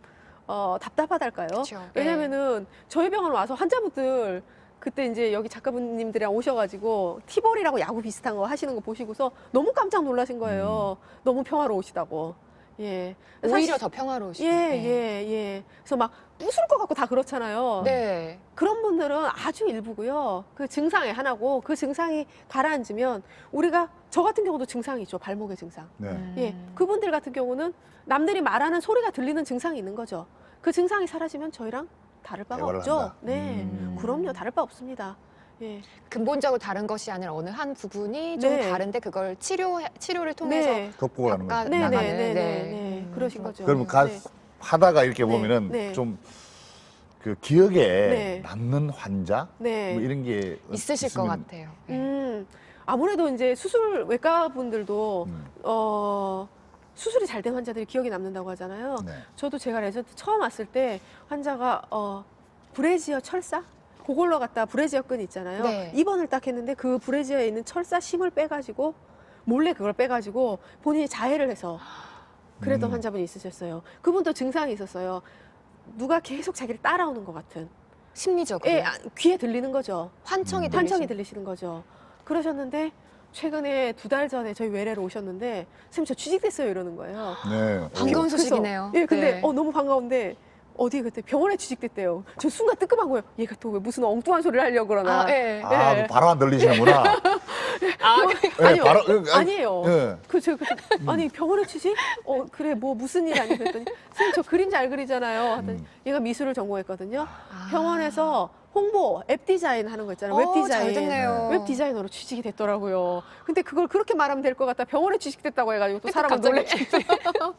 답답하달까요? 그쵸. 왜냐면은 저희 병원 와서 환자분들 그때 이제 여기 작가분님들이랑 오셔가지고 티볼이라고 야구 비슷한 거 하시는 거 보시고서 너무 깜짝 놀라신 거예요. 너무 평화로우시다고. 예. 오히려 사실- 더 평화로우시죠. 예. 그래서 막 부술 것 같고 다 그렇잖아요. 네. 그런 분들은 아주 일부고요. 그 증상의 하나고 그 증상이 가라앉으면 우리가 저 같은 경우도 증상이 있죠. 발목의 증상. 네. 예, 그분들 같은 경우는 남들이 말하는 소리가 들리는 증상이 있는 거죠. 그 증상이 사라지면 저희랑 다를 바가 대화를 없죠. 한다. 네, 그럼요. 다를 바 없습니다. 예. 근본적으로 다른 것이 아니라 어느 한 부분이 좀 네. 다른데 그걸 치료를 통해서 네. 극복을 하는 거죠. 네, 나가는, 네, 네, 네. 네. 그러신 거죠. 그러면 네. 하다가 이렇게 네. 보면은 네. 좀 그 기억에 네. 남는 환자 네. 뭐 이런 게 있으실 것 있으면, 같아요. 네. 아무래도 이제 수술 외과 분들도 음. 수술이 잘 된 환자들이 기억에 남는다고 하잖아요. 네. 저도 제가 레전트 처음 왔을 때 환자가 브래지어 철사? 그걸로 갖다 브래지어 끈 있잖아요. 네. 입원을 딱 했는데 그 브래지어에 있는 철사 심을 빼가지고 몰래 그걸 빼가지고 본인이 자해를 해서 그랬던 환자분이 있으셨어요. 그분도 증상이 있었어요. 누가 계속 자기를 따라오는 것 같은. 심리적으로 예, 귀에 들리는 거죠. 환청이 환청이 들리시는. 들리시는 거죠. 그러셨는데 최근에 2달 전에 저희 외래로 오셨는데 선생님 저 취직됐어요 이러는 거예요. 네. 반가운 그래서, 소식이네요. 예, 근데 네. 너무 반가운데 어디 그때 병원에 취직됐대요. 저 순간 뜨끔한 거예요. 얘가 또 왜 무슨 엉뚱한 소리를 하려고 그러나. 아, 예. 아, 예. 그 바로 안 들리시는구나. 아, 예, 아니요. 바로, 아니에요. 예. 아니 병원에 취직? 그래 뭐 무슨 일 아니 그랬더니 선생님 저 그림 잘 그리잖아요. 하더니 얘가 미술을 전공했거든요. 병원에서 홍보, 앱 디자인 하는 거 있잖아요. 웹 디자인. 잘 됐네요. 웹 디자이너로 취직이 됐더라고요. 근데 그걸 그렇게 말하면 될 것 같다. 병원에 취직됐다고 해가지고 또 사람을 갑자기. 놀래켰어요.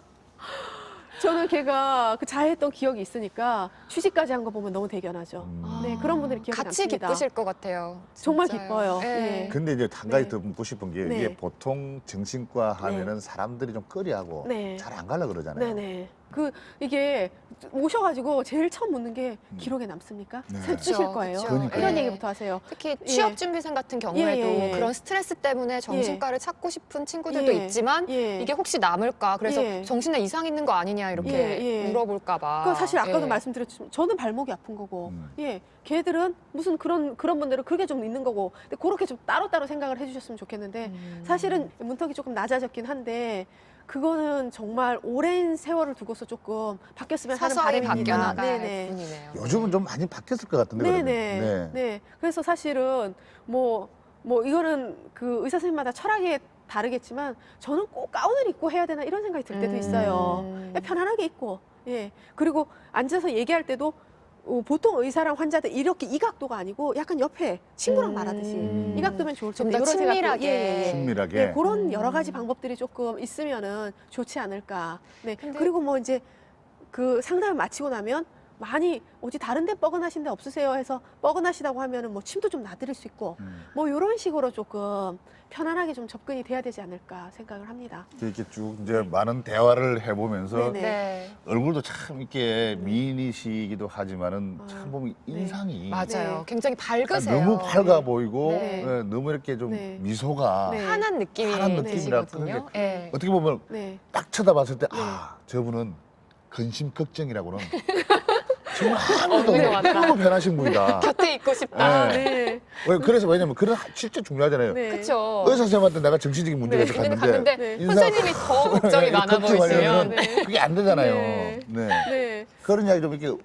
저는 걔가 그 자해했던 기억이 있으니까 취직까지 한 거 보면 너무 대견하죠. 네, 그런 분들이 기억에 같이 남습니다. 기쁘실 것 같아요. 정말 진짜요. 기뻐요. 예. 네. 근데 이제 한 가지 네. 더 묻고 싶은 게 네. 이게 보통 정신과 하면은 사람들이 좀 꺼려하고 네. 잘 안 가려 그러잖아요. 네네. 이게 오셔가지고 제일 처음 묻는 게 기록에 남습니까? 네. 쓰실 그쵸, 거예요. 그쵸. 그러니까요. 이런 예. 얘기부터 하세요. 특히 예. 취업준비생 같은 경우에도 예. 그런 스트레스 때문에 정신과를 찾고 싶은 친구들도 예. 있지만 예. 이게 혹시 남을까 그래서 예. 정신에 이상 있는 거 아니냐 이렇게 예. 물어볼까 봐. 그 사실 아까도 예. 말씀드렸지만 저는 발목이 아픈 거고, 음. 예, 걔들은 무슨 그런 분들은 그게 좀 있는 거고, 근데 그렇게 좀 따로따로 생각을 해주셨으면 좋겠는데 사실은 문턱이 조금 낮아졌긴 한데. 그거는 정말 오랜 세월을 두고서 조금 바뀌었으면 하는 서서히 바람입니다. 바뀌어나갈 네네. 뿐이네요. 요즘은 좀 많이 바뀌었을 것 같은데. 네네. 그러면. 네. 그래서 사실은 뭐 이거는 그 의사 선생님마다 철학이 다르겠지만 저는 꼭 가운을 입고 해야 되나 이런 생각이 들 때도 있어요. 편안하게 입고. 예. 그리고 앉아서 얘기할 때도 보통 의사랑 환자들 이렇게 이 각도가 아니고 약간 옆에 친구랑 말하듯이 이 각도면 좋을 좀 텐데 더 이런 생각도- 친밀하게. 예, 예. 친밀하게. 네, 그런 여러 가지 방법들이 조금 있으면은 좋지 않을까. 네. 근데- 그리고 뭐 이제 그 상담을 마치고 나면 많이 어디 다른 데 뻐근하신 데 없으세요 해서 뻐근하시다고 하면은 뭐 침도 좀 놔드릴 수 있고 뭐 이런 식으로 조금 편안하게 좀 접근이 돼야 되지 않을까 생각을 합니다. 이렇게 쭉 이제 많은 대화를 해보면서 네네. 네. 얼굴도 참 이렇게 미인이시기도 하지만은 참 보면 네. 인상이 맞아요. 네. 굉장히 아, 밝으세요. 너무 밝아 보이고 네. 예, 너무 이렇게 좀 네. 미소가 네. 환한 느낌이 환한 느낌이라 드시거든요. 그게 예. 어떻게 보면 네. 딱 쳐다봤을 때 네. 아, 저분은 근심 걱정이라고는 정말 아무도 없는 것 같다. 너무 변하신 분이다. 곁에 있고 싶다. 네. 네. 그래서 왜냐면 그런 진짜 중요하잖아요. 네. 그렇죠. 의사 선생님한테 내가 정신적인 문제가 있어 근데 갔는데 갔는데 네. 선생님이 더 걱정이 많아 보이시면 네. 그게 안 되잖아요. 네. 네. 네. 그런 이야기 좀 이렇게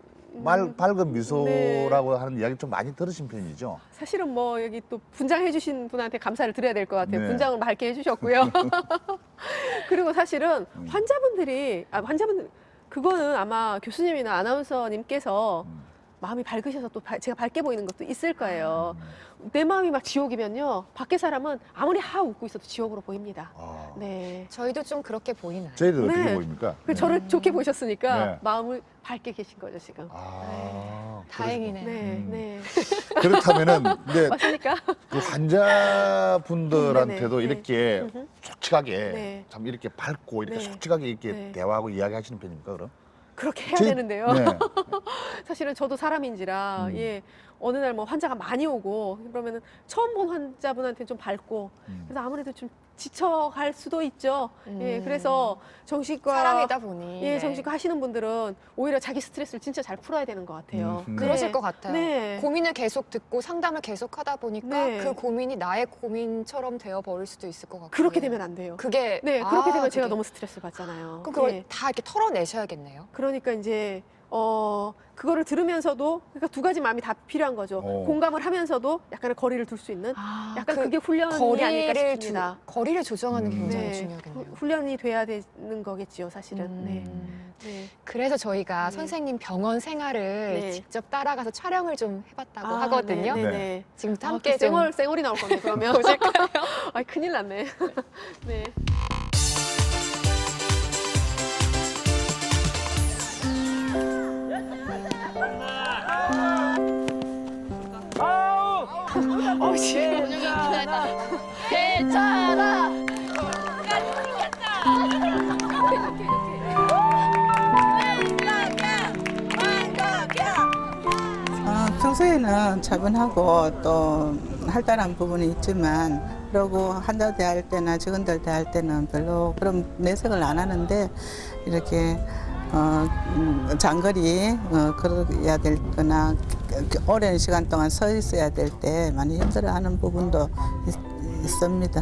밝은 미소라고 네. 하는 이야기 좀 많이 들으신 편이죠. 사실은 뭐 여기 또 분장해 주신 분한테 감사를 드려야 될 것 같아요. 네. 분장을 밝게 해주셨고요. 그리고 사실은 환자분들 그거는 아마 교수님이나 아나운서님께서 마음이 밝으셔서 또 제가 밝게 보이는 것도 있을 거예요. 내 마음이 막 지옥이면요. 밖에 사람은 아무리 하 웃고 있어도 지옥으로 보입니다. 아, 네. 저희도 좀 그렇게 보이나요? 저희들 어떻게 네. 보입니까? 그 저를 좋게 보셨으니까 네. 마음을 밝게 계신 거죠 지금. 아, 다행이네요. 네, 네. 그렇다면은 이제 맞습니까? 그 환자분들한테도 네, 네. 이렇게 솔직하게 네. 참 이렇게 밝고 이렇게 네. 솔직하게 이렇게 네. 대화하고 이야기하시는 편입니까, 그럼? 그렇게 해야 저희- 되는데요. 네. 사실은 저도 사람인지라 예 어느 날 뭐 환자가 많이 오고 그러면은 처음 본 환자분한테 좀 밝고 그래서 아무래도 좀 지쳐갈 수도 있죠. 예 그래서 정신과 사람이다 보니. 예 네. 정신과 하시는 분들은 오히려 자기 스트레스를 진짜 잘 풀어야 되는 것 같아요. 네. 그러실 것 같아요. 네. 고민을 계속 듣고 상담을 계속 하다 보니까 네. 그 고민이 나의 고민처럼 되어 버릴 수도 있을 것 같고. 그렇게 되면 안 돼요. 그게 네 그렇게 되면 제가 그게- 너무 스트레스 받잖아요. 그럼 그걸 예. 다 이렇게 털어내셔야겠네요. 그러니까 이제 그거를 들으면서도 그러니까 두 가지 마음이 다 필요한 거죠. 공감을 하면서도 약간의 거리를 둘 수 있는 약간 그게 훈련이 아닐까 싶습니다. 거리를 조정하는 게 굉장히 네, 중요하겠네요. 훈련이 돼야 되는 거겠지요, 사실은. 네. 네. 그래서 저희가 네. 선생님 병원 생활을 네. 직접 따라가서 촬영을 좀 해봤다고 하거든요. 네, 네. 네. 지금부터 아, 함께 그 좀 쌩얼이 나올 건데 그러면 보실까요? 아, 큰일 났네. 네. 평소에는 차분하고 또 활달한 부분이 있지만 그러고 환자 대할 때나 직원들 대할 때는 별로 그런 내색을 안 하는데 이렇게 장거리 그래야 될 거나 오랜 시간 동안 서 있어야 될 때 많이 힘들어하는 부분도 있습니다.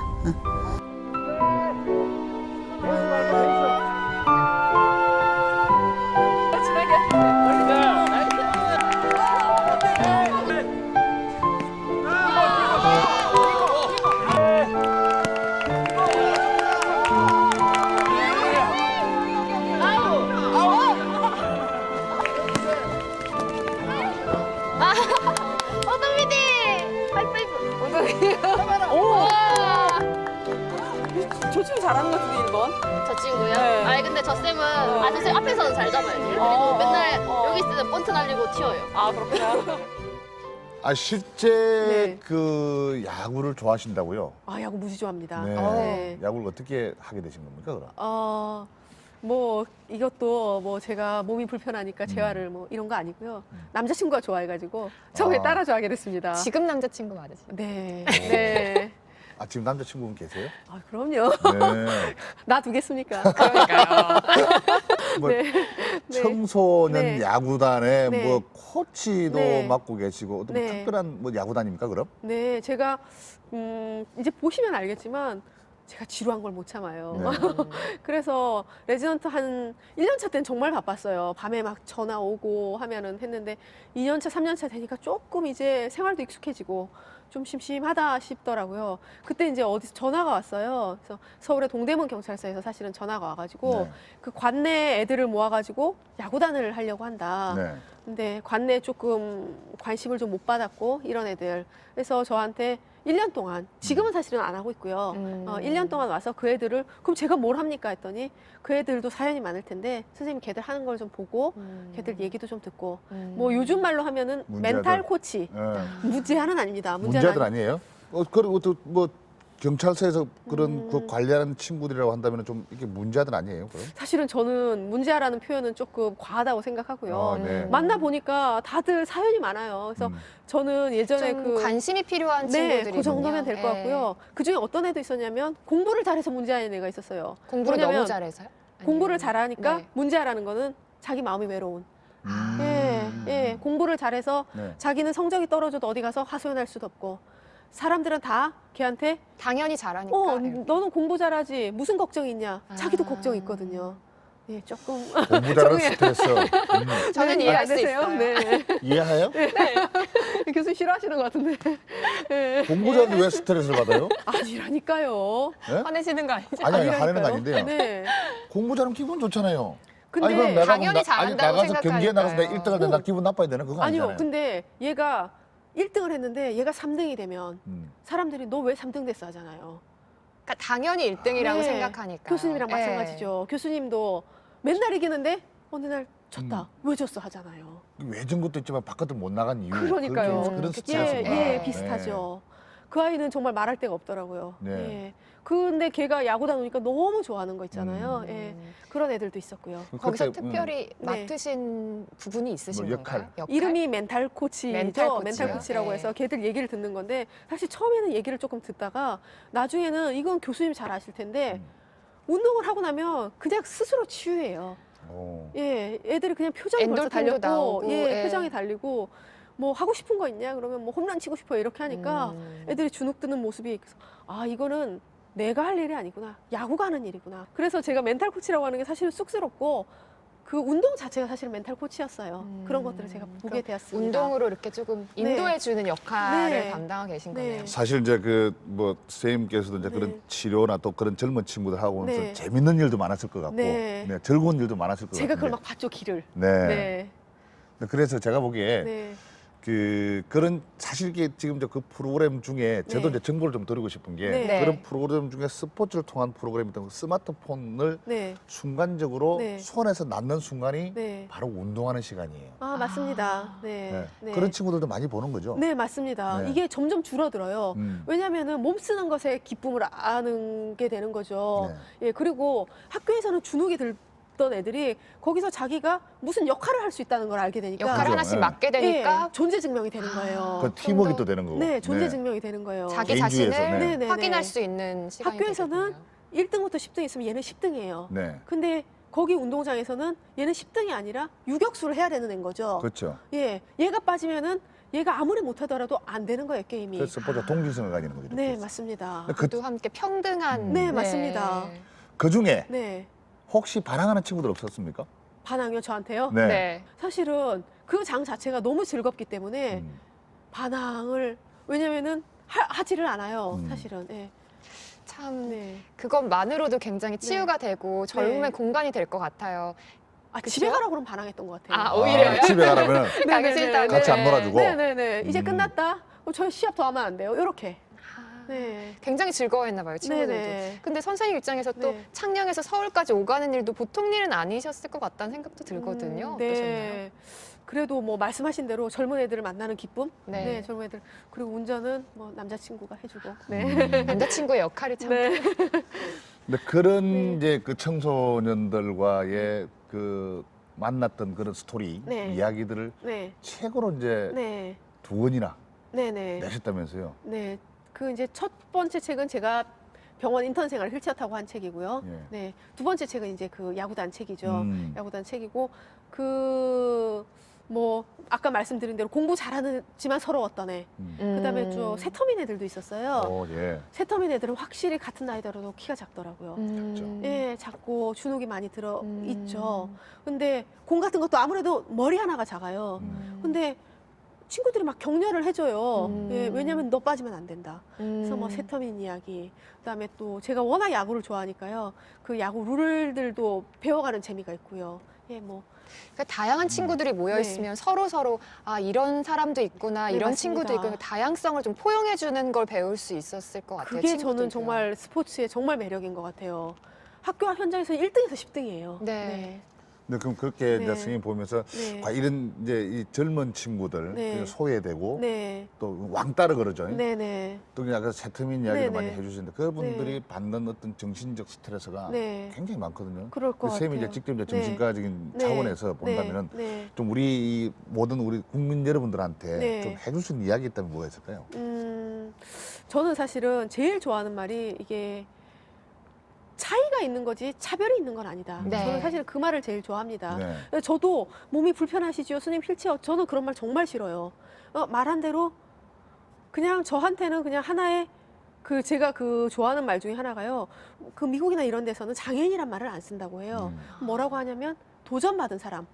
오동민이 하이파이브. 저 친구 잘하는 것 같은데 1번. 저 친구요? 네. 아니 근데 저 쌤은 저 쌤 앞에서는 잘 잡아요. 그리고 맨날 여기 있을 때 번트 날리고 튀어요. 아 그렇구나. 아 실제 네. 그 야구를 좋아하신다고요? 아 야구 무지 좋아합니다. 네. 네. 야구를 어떻게 하게 되신 겁니까, 그럼? 뭐 이것도 뭐 제가 몸이 불편하니까 재활을 뭐 이런 거 아니고요. 남자친구가 좋아해가지고 처음에 아. 따라 좋아하게 됐습니다. 지금 남자친구 맞으시죠? 네. 네. 아 지금 남자친구분 계세요? 아 그럼요. 네. 나 두겠습니까? 뭐 네. 네. 청소년 네. 야구단의 네. 뭐 코치도 네. 맡고 계시고 어떤 네. 특별한 뭐 야구단입니까, 그럼? 네, 제가 이제 보시면 알겠지만 제가 지루한 걸 못 참아요. 네. 그래서 레지던트 한 1년 차 때는 정말 바빴어요. 밤에 막 전화 오고 하면은 했는데 2년 차, 3년 차 되니까 조금 이제 생활도 익숙해지고 좀 심심하다 싶더라고요. 그때 이제 어디서 전화가 왔어요. 그래서 서울의 동대문 경찰서에서 사실은 전화가 와가지고 네. 그 관내 애들을 모아가지고 야구단을 하려고 한다. 네. 근데 관내에 조금 관심을 좀 못 받았고 이런 애들. 그래서 저한테 1년 동안 지금은 사실은 안 하고 있고요. 1년 동안 와서 그 애들을 그럼 제가 뭘 합니까 했더니 그 애들도 사연이 많을 텐데 선생님 걔들 하는 걸 좀 보고 걔들 얘기도 좀 듣고 뭐 요즘 말로 하면은 문제아들. 멘탈 코치. 네. 무제한은 아닙니다. 문제아들 아니에요? 그리고 또 뭐 경찰서에서 그런 그 관리하는 친구들이라고 한다면 좀 이렇게 문제아들 아니에요, 그럼? 사실은 저는 문제아라는 표현은 조금 과하다고 생각하고요. 아, 네. 만나 보니까 다들 사연이 많아요. 그래서 저는 예전에 좀 관심이 필요한 네, 친구들이 그 정도면 될 것 같고요. 그 중에 어떤 애도 있었냐면 공부를 잘해서 문제아인 애가 있었어요. 공부를 뭐냐면 너무 잘해서요? 공부를 아니면- 잘하니까 네. 문제아라는 거는 자기 마음이 외로운. 음. 예, 공부를 잘해서 네. 자기는 성적이 떨어져도 어디 가서 하소연할 수도 없고 사람들은 다 걔한테 당연히 잘하니까. 너는 공부 잘하지 무슨 걱정이 있냐. 자기도 아. 걱정이 있거든요. 예, 조금 공부 잘하는 스트레스. 저는 네, 이해할 수 되세요? 있어요. 네. 이해해요? 교수님 싫어하시는 것 같은데. 예. 공부 잘하는데 왜 스트레스를 받아요? 아니라니까요. 네? 화내시는 거 아니죠? 아니, 화내는 거 아니라니까요. 아닌데요. 네. 공부 잘하면 기분 좋잖아요. 근데 아니, 그럼 내가 당연히 잘한다고 나가서 경기에 나가서 내가 생각하니까요. 1등 할 때 나 기분 나빠야 되나? 그거 아니잖아요. 아니요. 근데 얘가 1등을 했는데 얘가 3등이 되면 사람들이 너 왜 3등 됐어 하잖아요. 그러니까 당연히 1등이라고 네. 생각하니까. 교수님이랑 예. 마찬가지죠. 교수님도 맨날 이기는데 어느 날 졌다. 왜 졌어 하잖아요. 외진 것도 있지만 바깥을 못 나간 이유. 그러니까요. 그런 그쵸. 스트레스가. 예, 네. 비슷하죠. 그 아이는 정말 말할 데가 없더라고요. 네. 예. 근데 걔가 야구단 오니까 너무 좋아하는 거 있잖아요. 예. 그런 애들도 있었고요. 거기서 그때, 특별히 네. 맡으신 부분이 있으신 뭐 역할. 건가요? 이름이 멘탈 코치죠. 멘탈 코치요? 멘탈 코치라고 네. 해서 걔들 얘기를 듣는 건데 사실 처음에는 얘기를 조금 듣다가 나중에는 이건 교수님 잘 아실 텐데 운동을 하고 나면 그냥 스스로 치유해요. 오. 예, 애들이 그냥 표정이 벌써 엔돌핀도 달렸고, 나오고, 예, 예. 표정이 달리고, 뭐 하고 싶은 거 있냐? 그러면 뭐 홈런 치고 싶어 이렇게 하니까 애들이 주눅 드는 모습이 그래서 아 이거는 내가 할 일이 아니구나, 야구가 하는 일이구나. 그래서 제가 멘탈 코치라고 하는 게 사실은 쑥스럽고 그 운동 자체가 사실 멘탈 코치였어요. 그런 것들을 제가 보게 되었습니다. 운동으로 이렇게 조금 인도해주는 역할을 네. 담당하고 계신 네. 거네요. 사실 이제 그 뭐 선생님께서도 이제 네. 그런 치료나 또 그런 젊은 친구들하고 오면서 네. 재밌는 일도 많았을 것 같고 네. 즐거운 일도 많았을 것 제가 그걸 같은데. 막 봤죠 길을. 네. 네, 그래서 제가 보기에 네, 그런 사실 이게 지금 그 프로그램 중에 저도 네. 이제 정보를 좀 드리고 싶은 게 네. 그런 프로그램 중에 스포츠를 통한 프로그램이 있다면 스마트폰을 네. 순간적으로 네. 손에서 낳는 순간이 네. 바로 운동하는 시간이에요. 아, 맞습니다. 네. 네. 네. 그런 친구들도 많이 보는 거죠. 네, 맞습니다. 네. 이게 점점 줄어들어요. 음. 왜냐하면은 몸 쓰는 것에 기쁨을 아는 게 되는 거죠. 네. 예, 그리고 학교에서는 주눅이 들던 애들이 거기서 자기가 무슨 역할을 할 수 있다는 걸 알게 되니까 역할 그죠. 하나씩 네. 맡게 되니까 예, 존재 증명이 되는 거예요. 그 팀워크가 또 되는 거고. 네, 존재 증명이 되는 거예요. 자기 개인주의에서, 자신을 네. 네네네. 확인할 수 있는 시간이 학교에서는 되겠군요. 1등부터 10등 있으면 얘는 10등이에요. 네. 근데 거기 운동장에서는 얘는 10등이 아니라 유격수를 해야 되는 거죠. 그렇죠. 예, 얘가 빠지면은 얘가 아무리 못하더라도 안 되는 거예요, 게임이. 그래서 스포츠 동질성을 가지는 거죠. 네, 맞습니다. 모두 함께 평등한. 네, 맞습니다. 그 중에 네, 혹시 반항하는 친구들 없었습니까? 반항요 저한테요. 네. 네. 사실은 그 장 자체가 너무 즐겁기 때문에 음. 반항을 왜냐면은 하지를 않아요. 음. 사실은. 네. 참 네. 그것만으로도 굉장히 치유가 되고 젊음의 네. 공간이 될 것 같아요. 아, 그쵸? 집에 가라고 그러면 반항했던 것 같아요. 아, 오히려요? 집에 가라면 가기 네네네. 싫다고. 같이 안 놀아주고. 네네네. 이제 음. 끝났다. 저 시합 더 하면 안 돼요. 이렇게. 아, 네. 굉장히 즐거워했나 봐요, 친구들도. 네네. 근데 선생님 입장에서 또 네. 창녕에서 서울까지 오가는 일도 보통 일은 아니셨을 것 같다는 생각도 들거든요. 어떠셨나요? 네. 그래도 뭐 말씀하신 대로 젊은 애들을 만나는 기쁨. 네. 네. 젊은 애들. 그리고 운전은 뭐 남자친구가 해주고. 네. 남자친구의 역할이 참. 네. 근데 그런 네. 이제 그 청소년들과의 그 만났던 그런 스토리 네. 이야기들을 네. 책으로 이제 네. 2권이나 네네. 내셨다면서요? 네. 그 이제 첫 번째 책은 제가 병원 인턴 생활 휠체어 타고 한 책이고요. 예. 네. 두 번째 책은 이제 그 야구단 책이죠. 음. 야구단 책이고 그 뭐 아까 말씀드린 대로 공부 잘하지만 서러웠던 애. 그다음에 저 새터민 애들도 있었어요. 예. 새터민 애들은 확실히 같은 나이더라도 키가 작더라고요. 예, 작고 주눅이 많이 들어 있죠. 근데 공 같은 것도 아무래도 머리 하나가 작아요. 근데 친구들이 막 격려를 해줘요. 예, 왜냐면 너 빠지면 안 된다. 그래서 뭐 새터민 이야기, 그다음에 또 제가 워낙 야구를 좋아하니까요. 그 야구 룰들도 배워가는 재미가 있고요. 예, 뭐 그러니까 다양한 친구들이 모여 네. 있으면 서로 아 이런 사람도 있구나, 네, 이런 맞습니다. 친구도 있고 다양성을 좀 포용해 주는 걸 배울 수 있었을 것 같아요. 그게 저는 친구들도요. 정말 스포츠의 정말 매력인 것 같아요. 학교 현장에서 1등에서 10등이에요. 네. 근데 그럼 그렇게 네. 이제 선생님 보면서 네. 과 이런 이제 이 젊은 친구들 네. 그래서 소외되고 네. 또 왕따를 그러죠. 네, 네. 또 그냥 아까 세트민 이야기도 네, 많이 네. 해주시는데 그분들이 네. 받는 어떤 정신적 스트레스가 네. 굉장히 많거든요. 그럴 것 선생님이 같아요. 이제 직접 이제 네. 정신과적인 네. 차원에서 본다면은 네. 좀 우리 이 모든 우리 국민 여러분들한테 네. 좀 해줄 수 있는 이야기 있다면 뭐가 있을까요? 저는 사실은 제일 좋아하는 말이 이게 차이가 있는 거지 차별이 있는 건 아니다. 네. 저는 사실 그 말을 제일 좋아합니다. 네. 저도 몸이 불편하시지요, 스님 휠체어. 저는 그런 말 정말 싫어요. 말한 대로 그냥 저한테는 그냥 하나의 그 제가 그 좋아하는 말 중에 하나가요. 그 미국이나 이런 데서는 장애인이란 말을 안 쓴다고 해요. 뭐라고 하냐면 도전받은 사람.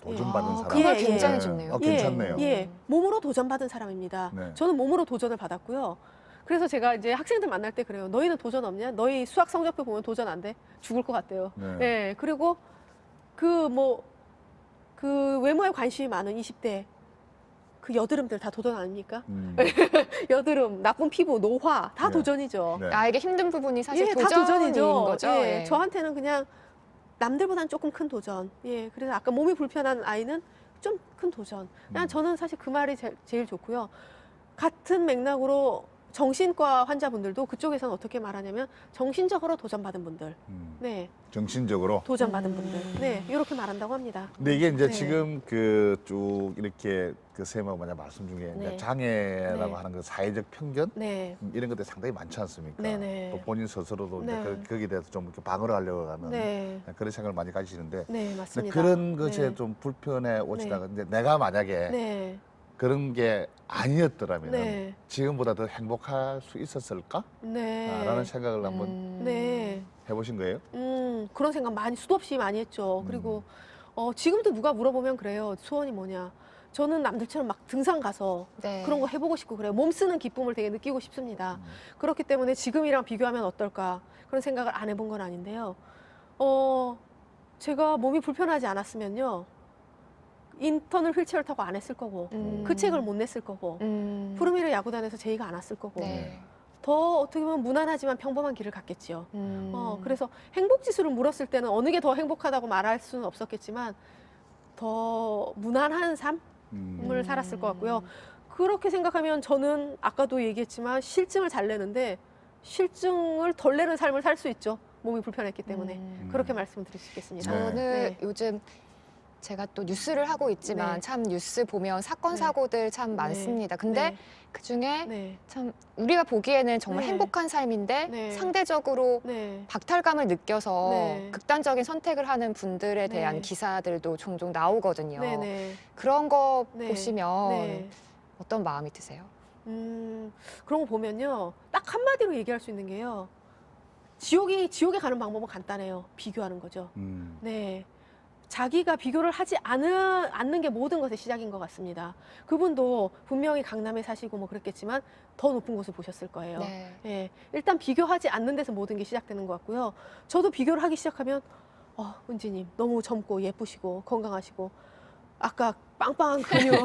도전받은 아, 사람. 그 말 예, 굉장히 예. 좋네요. 괜찮네요. 예, 몸으로 도전받은 사람입니다. 네. 저는 몸으로 도전을 받았고요. 그래서 제가 이제 학생들 만날 때 그래요. 너희는 도전 없냐? 너희 수학 성적표 보면 도전 안 돼? 죽을 것 같대요. 네. 예, 그리고 그 외모에 관심이 많은 20대 그 여드름들 다 도전 아닙니까? 여드름, 나쁜 피부, 노화 다 네. 도전이죠. 네. 나에게 힘든 부분이 사실 예, 다 도전인 도전이죠. 거죠. 예, 예. 저한테는 그냥 남들보다는 조금 큰 도전. 예, 그래서 아까 몸이 불편한 아이는 좀 큰 도전. 그냥 저는 사실 그 말이 제일 좋고요. 같은 맥락으로 정신과 환자분들도 그쪽에서는 어떻게 말하냐면 정신적으로 도전받은 분들. 네, 정신적으로. 도전받은 분들. 네, 이렇게 말한다고 합니다. 근데 이게 이제 네. 지금 그 쭉 이렇게 그 선생님하고 만약 말씀 중에 네. 이제 장애라고 네. 하는 그 사회적 편견 네, 이런 것들이 상당히 많지 않습니까? 네네. 또 본인 스스로도 이제 네. 거기에 대해서 좀 이렇게 방어를 하려고 하는 네, 그런 생각을 많이 가지시는데 네, 근데 맞습니다. 그런 것에 네. 좀 불편해 오시다가 이제 내가 만약에 네, 그런 게 아니었더라면 네. 지금보다 더 행복할 수 있었을까? 네, 라는 생각을 한번 네. 해보신 거예요? 그런 생각 수도 없이 많이 했죠. 그리고 지금도 누가 물어보면 그래요. 소원이 뭐냐? 저는 남들처럼 막 등산 가서 네. 그런 거 해보고 싶고 그래요. 몸 쓰는 기쁨을 되게 느끼고 싶습니다. 그렇기 때문에 지금이랑 비교하면 어떨까 그런 생각을 안 해본 건 아닌데요. 제가 몸이 불편하지 않았으면요. 인턴을 휠체어를 타고 안 했을 거고 그 책을 못 냈을 거고 푸르미르 야구단에서 제의가 안 왔을 거고 네. 더 어떻게 보면 무난하지만 평범한 길을 갔겠지요. 그래서 행복 지수를 물었을 때는 어느 게 더 행복하다고 말할 수는 없었겠지만 더 무난한 삶을 살았을 것 같고요. 그렇게 생각하면 저는 아까도 얘기했지만 실증을 잘 내는데 실증을 덜 내는 삶을 살 수 있죠. 몸이 불편했기 때문에. 그렇게 말씀드릴 수 있겠습니다. 저는 네. 요즘 제가 또 뉴스를 하고 있지만 네. 참 뉴스 보면 사건 사고들 참 많습니다. 근데 네. 그중에 네. 참 우리가 보기에는 정말 네. 행복한 삶인데 네. 상대적으로 네. 박탈감을 느껴서 네. 극단적인 선택을 하는 분들에 대한 네. 기사들도 종종 나오거든요. 네. 네. 그런 거 네. 보시면 네. 어떤 마음이 드세요? 그런 거 보면요. 딱 한마디로 얘기할 수 있는 게요. 지옥에 가는 방법은 간단해요. 비교하는 거죠. 네. 자기가 비교를 하지 않는 게 모든 것의 시작인 것 같습니다. 그분도 분명히 강남에 사시고 뭐 그랬겠지만 더 높은 곳을 보셨을 거예요. 네. 예, 일단 비교하지 않는 데서 모든 게 시작되는 것 같고요. 저도 비교를 하기 시작하면 은지님 너무 젊고 예쁘시고 건강하시고 아까 빵빵한 근육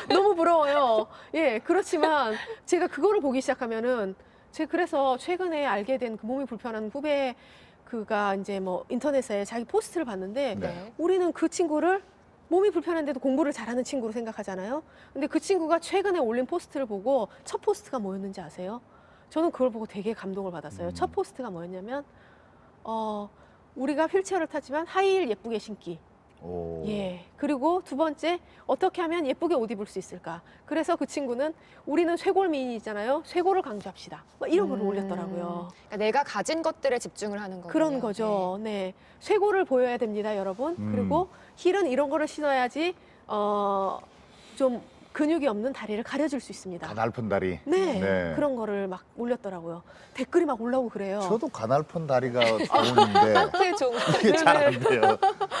너무 부러워요. 예, 그렇지만 제가 그거를 보기 시작하면은 제가 그래서 최근에 알게 된 그 몸이 불편한 후배 그가 이제 뭐 인터넷에 자기 포스트를 봤는데 네. 우리는 그 친구를 몸이 불편한데도 공부를 잘하는 친구로 생각하잖아요. 근데 그 친구가 최근에 올린 포스트를 보고 첫 포스트가 뭐였는지 아세요? 저는 그걸 보고 되게 감동을 받았어요. 첫 포스트가 뭐였냐면 우리가 휠체어를 타지만 하이힐 예쁘게 신기. 오. 예. 그리고 두 번째, 어떻게 하면 예쁘게 옷 입을 수 있을까? 그래서 그 친구는 우리는 쇄골 미인이잖아요. 쇄골을 강조합시다. 막 이런 걸 올렸더라고요. 그러니까 내가 가진 것들에 집중을 하는 거군요. 그런 거죠. 네. 쇄골을 보여야 됩니다, 여러분. 그리고 힐은 이런 거를 신어야지 좀 근육이 없는 다리를 가려줄 수 있습니다. 가날픈 다리. 네. 네. 그런 거를 막 올렸더라고요. 댓글이 막 올라오고 그래요. 저도 가날픈 다리가 좋은데 네, 좋은 이게 잘 안 돼요.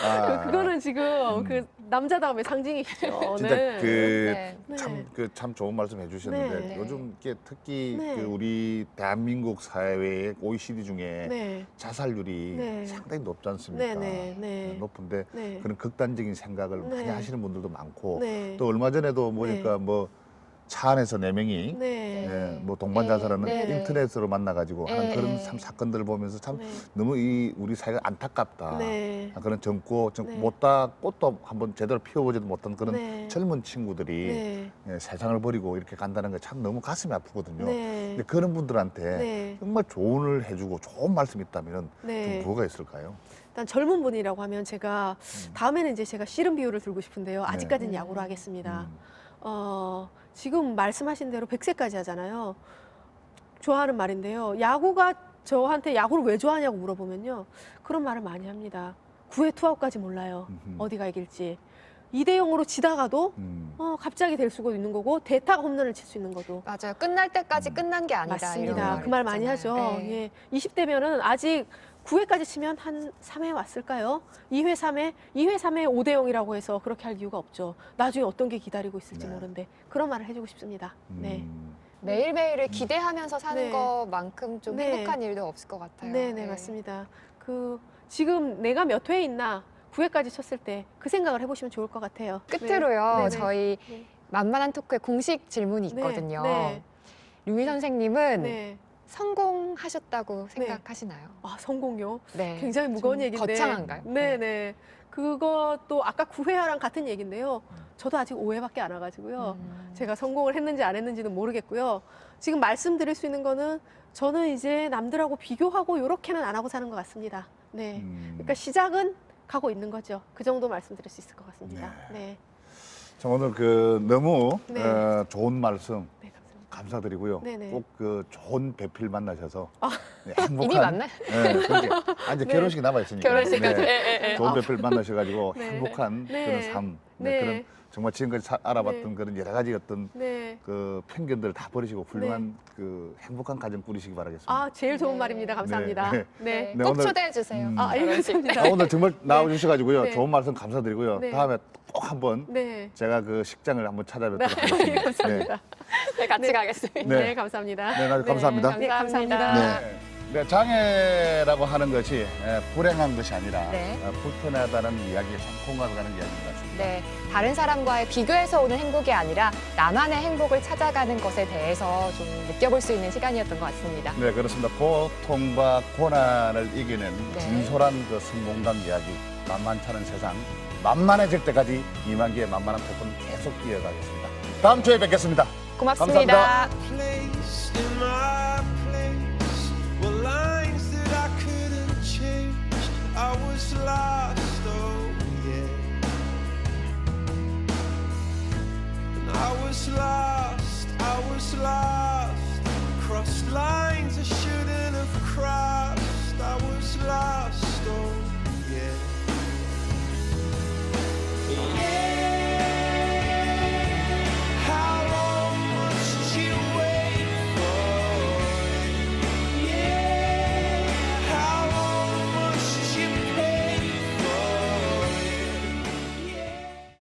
아, 그거는 지금 그 남자다움의 상징이시죠. 진짜 네. 네. 참 좋은 말씀 해주셨는데 네. 요즘 이게 특히 네. 그 우리 대한민국 사회의 OECD 중에 네. 자살률이 네. 상당히 높지 않습니까? 네, 네, 네. 높은데 네. 그런 극단적인 생각을 많이 네. 하시는 분들도 많고 네. 또 얼마 전에도 보니까 뭐 차 안에서 4명이 네. 뭐 동반 자살하는 네, 네. 인터넷으로 만나가지고 하는 네. 그런 참 사건들을 보면서 참 네. 너무 우리 사회가 안타깝다. 네. 그런 젊고 네. 못다 꽃도 한번 제대로 피워보지도 못한 그런 네. 젊은 친구들이 네. 세상을 버리고 이렇게 간다는 게 참 너무 가슴이 아프거든요. 네. 근데 그런 분들한테 네. 정말 조언을 해주고 좋은 말씀이 있다면 네. 좀 뭐가 있을까요? 일단 젊은 분이라고 하면 제가 다음에는 이제 제가 씨름 비유를 들고 싶은데요. 아직까지는 네. 야구로 하겠습니다. 음. 지금 말씀하신 대로 100세까지 하잖아요. 좋아하는 말인데요. 야구가 저한테 야구를 왜 좋아하냐고 물어보면요. 그런 말을 많이 합니다. 9회 투아웃까지 몰라요. 어디가 이길지. 2대0으로 지다가도 갑자기 될 수가 있는 거고 대타가 홈런을 칠 수 있는 거도. 맞아요. 끝날 때까지 끝난 게 아니다. 맞습니다. 이런 그 말 많이 하죠. 있잖아요. 네. 예. 20대면은 아직 9회까지 치면 한 3회 왔을까요? 2회, 3회 5대0이라고 해서 그렇게 할 이유가 없죠. 나중에 어떤 게 기다리고 있을지 네. 모르는데 그런 말을 해주고 싶습니다. 네. 매일매일을 기대하면서 사는 네. 것만큼 좀 네. 행복한 일도 없을 것 같아요. 네, 네, 맞습니다. 지금 내가 몇 회에 있나 9회까지 쳤을 때 그 생각을 해보시면 좋을 것 같아요. 끝으로요. 네, 네. 저희 네. 만만한 토크에 공식 질문이 네, 있거든요. 네. 류희 선생님은 네. 성공하셨다고 생각하시나요? 아, 성공요? 네. 굉장히 무거운 좀 얘기인데. 거창한가요? 네, 네. 그것도 아까 9회랑 같은 얘기인데요. 저도 아직 5회밖에 안 와가지고요. 제가 성공을 했는지 안 했는지는 모르겠고요. 지금 말씀드릴 수 있는 거는 저는 이제 남들하고 비교하고 이렇게는 안 하고 사는 것 같습니다. 네. 그러니까 시작은 가고 있는 거죠. 그 정도 말씀드릴 수 있을 것 같습니다. 네. 자, 오늘 너무 네. 좋은 말씀 네, 감사합니다. 감사드리고요. 네네. 꼭 좋은 배필 만나셔서 네, 이미 만나요? 네, 그렇게. 이제 네. 결혼식이 남아 있으니까. 결혼식까지. 좋은 배필 만나셔가지고 네. 행복한 네. 그런 삶, 네. 그런 정말 지금까지 알아봤던 네. 그런 여러 가지 어떤 네. 그 편견들 다 버리시고 훌륭한 그 행복한 가정 꾸리시기 바라겠습니다. 아, 제일 좋은 네. 말입니다. 감사합니다. 네. 네. 네, 꼭 오늘- 초대해 주세요. 아, 예, 감사합니다. 오늘 정말 나와주셔가지고요. 네. 좋은 말씀 감사드리고요. 네. 다음에 꼭 한번 네. 제가 그 식장을 한번 네, 찾아뵙도록 하겠습니다. 감사합니다. 네, 같이 네. 가겠습니다. 네. 네, 감사합니다. 네, 감사합니다. 네, 감사합니다. 네. 네, 장애라고 하는 것이 불행한 것이 아니라 네. 불편하다는 이야기에 참 공감을 가는 이야기인 것 같습니다. 네, 다른 사람과의 비교해서 오는 행복이 아니라 나만의 행복을 찾아가는 것에 대해서 좀 느껴볼 수 있는 시간이었던 것 같습니다. 네, 그렇습니다. 고통과 고난을 이기는 네. 진솔한 그 성공담 이야기, 만만찮은 세상, 만만해질 때까지 이만기의 만만한 토크는 계속 이어가겠습니다. 다음 주에 뵙겠습니다. 고맙습니다. 감사합니다. Placed in my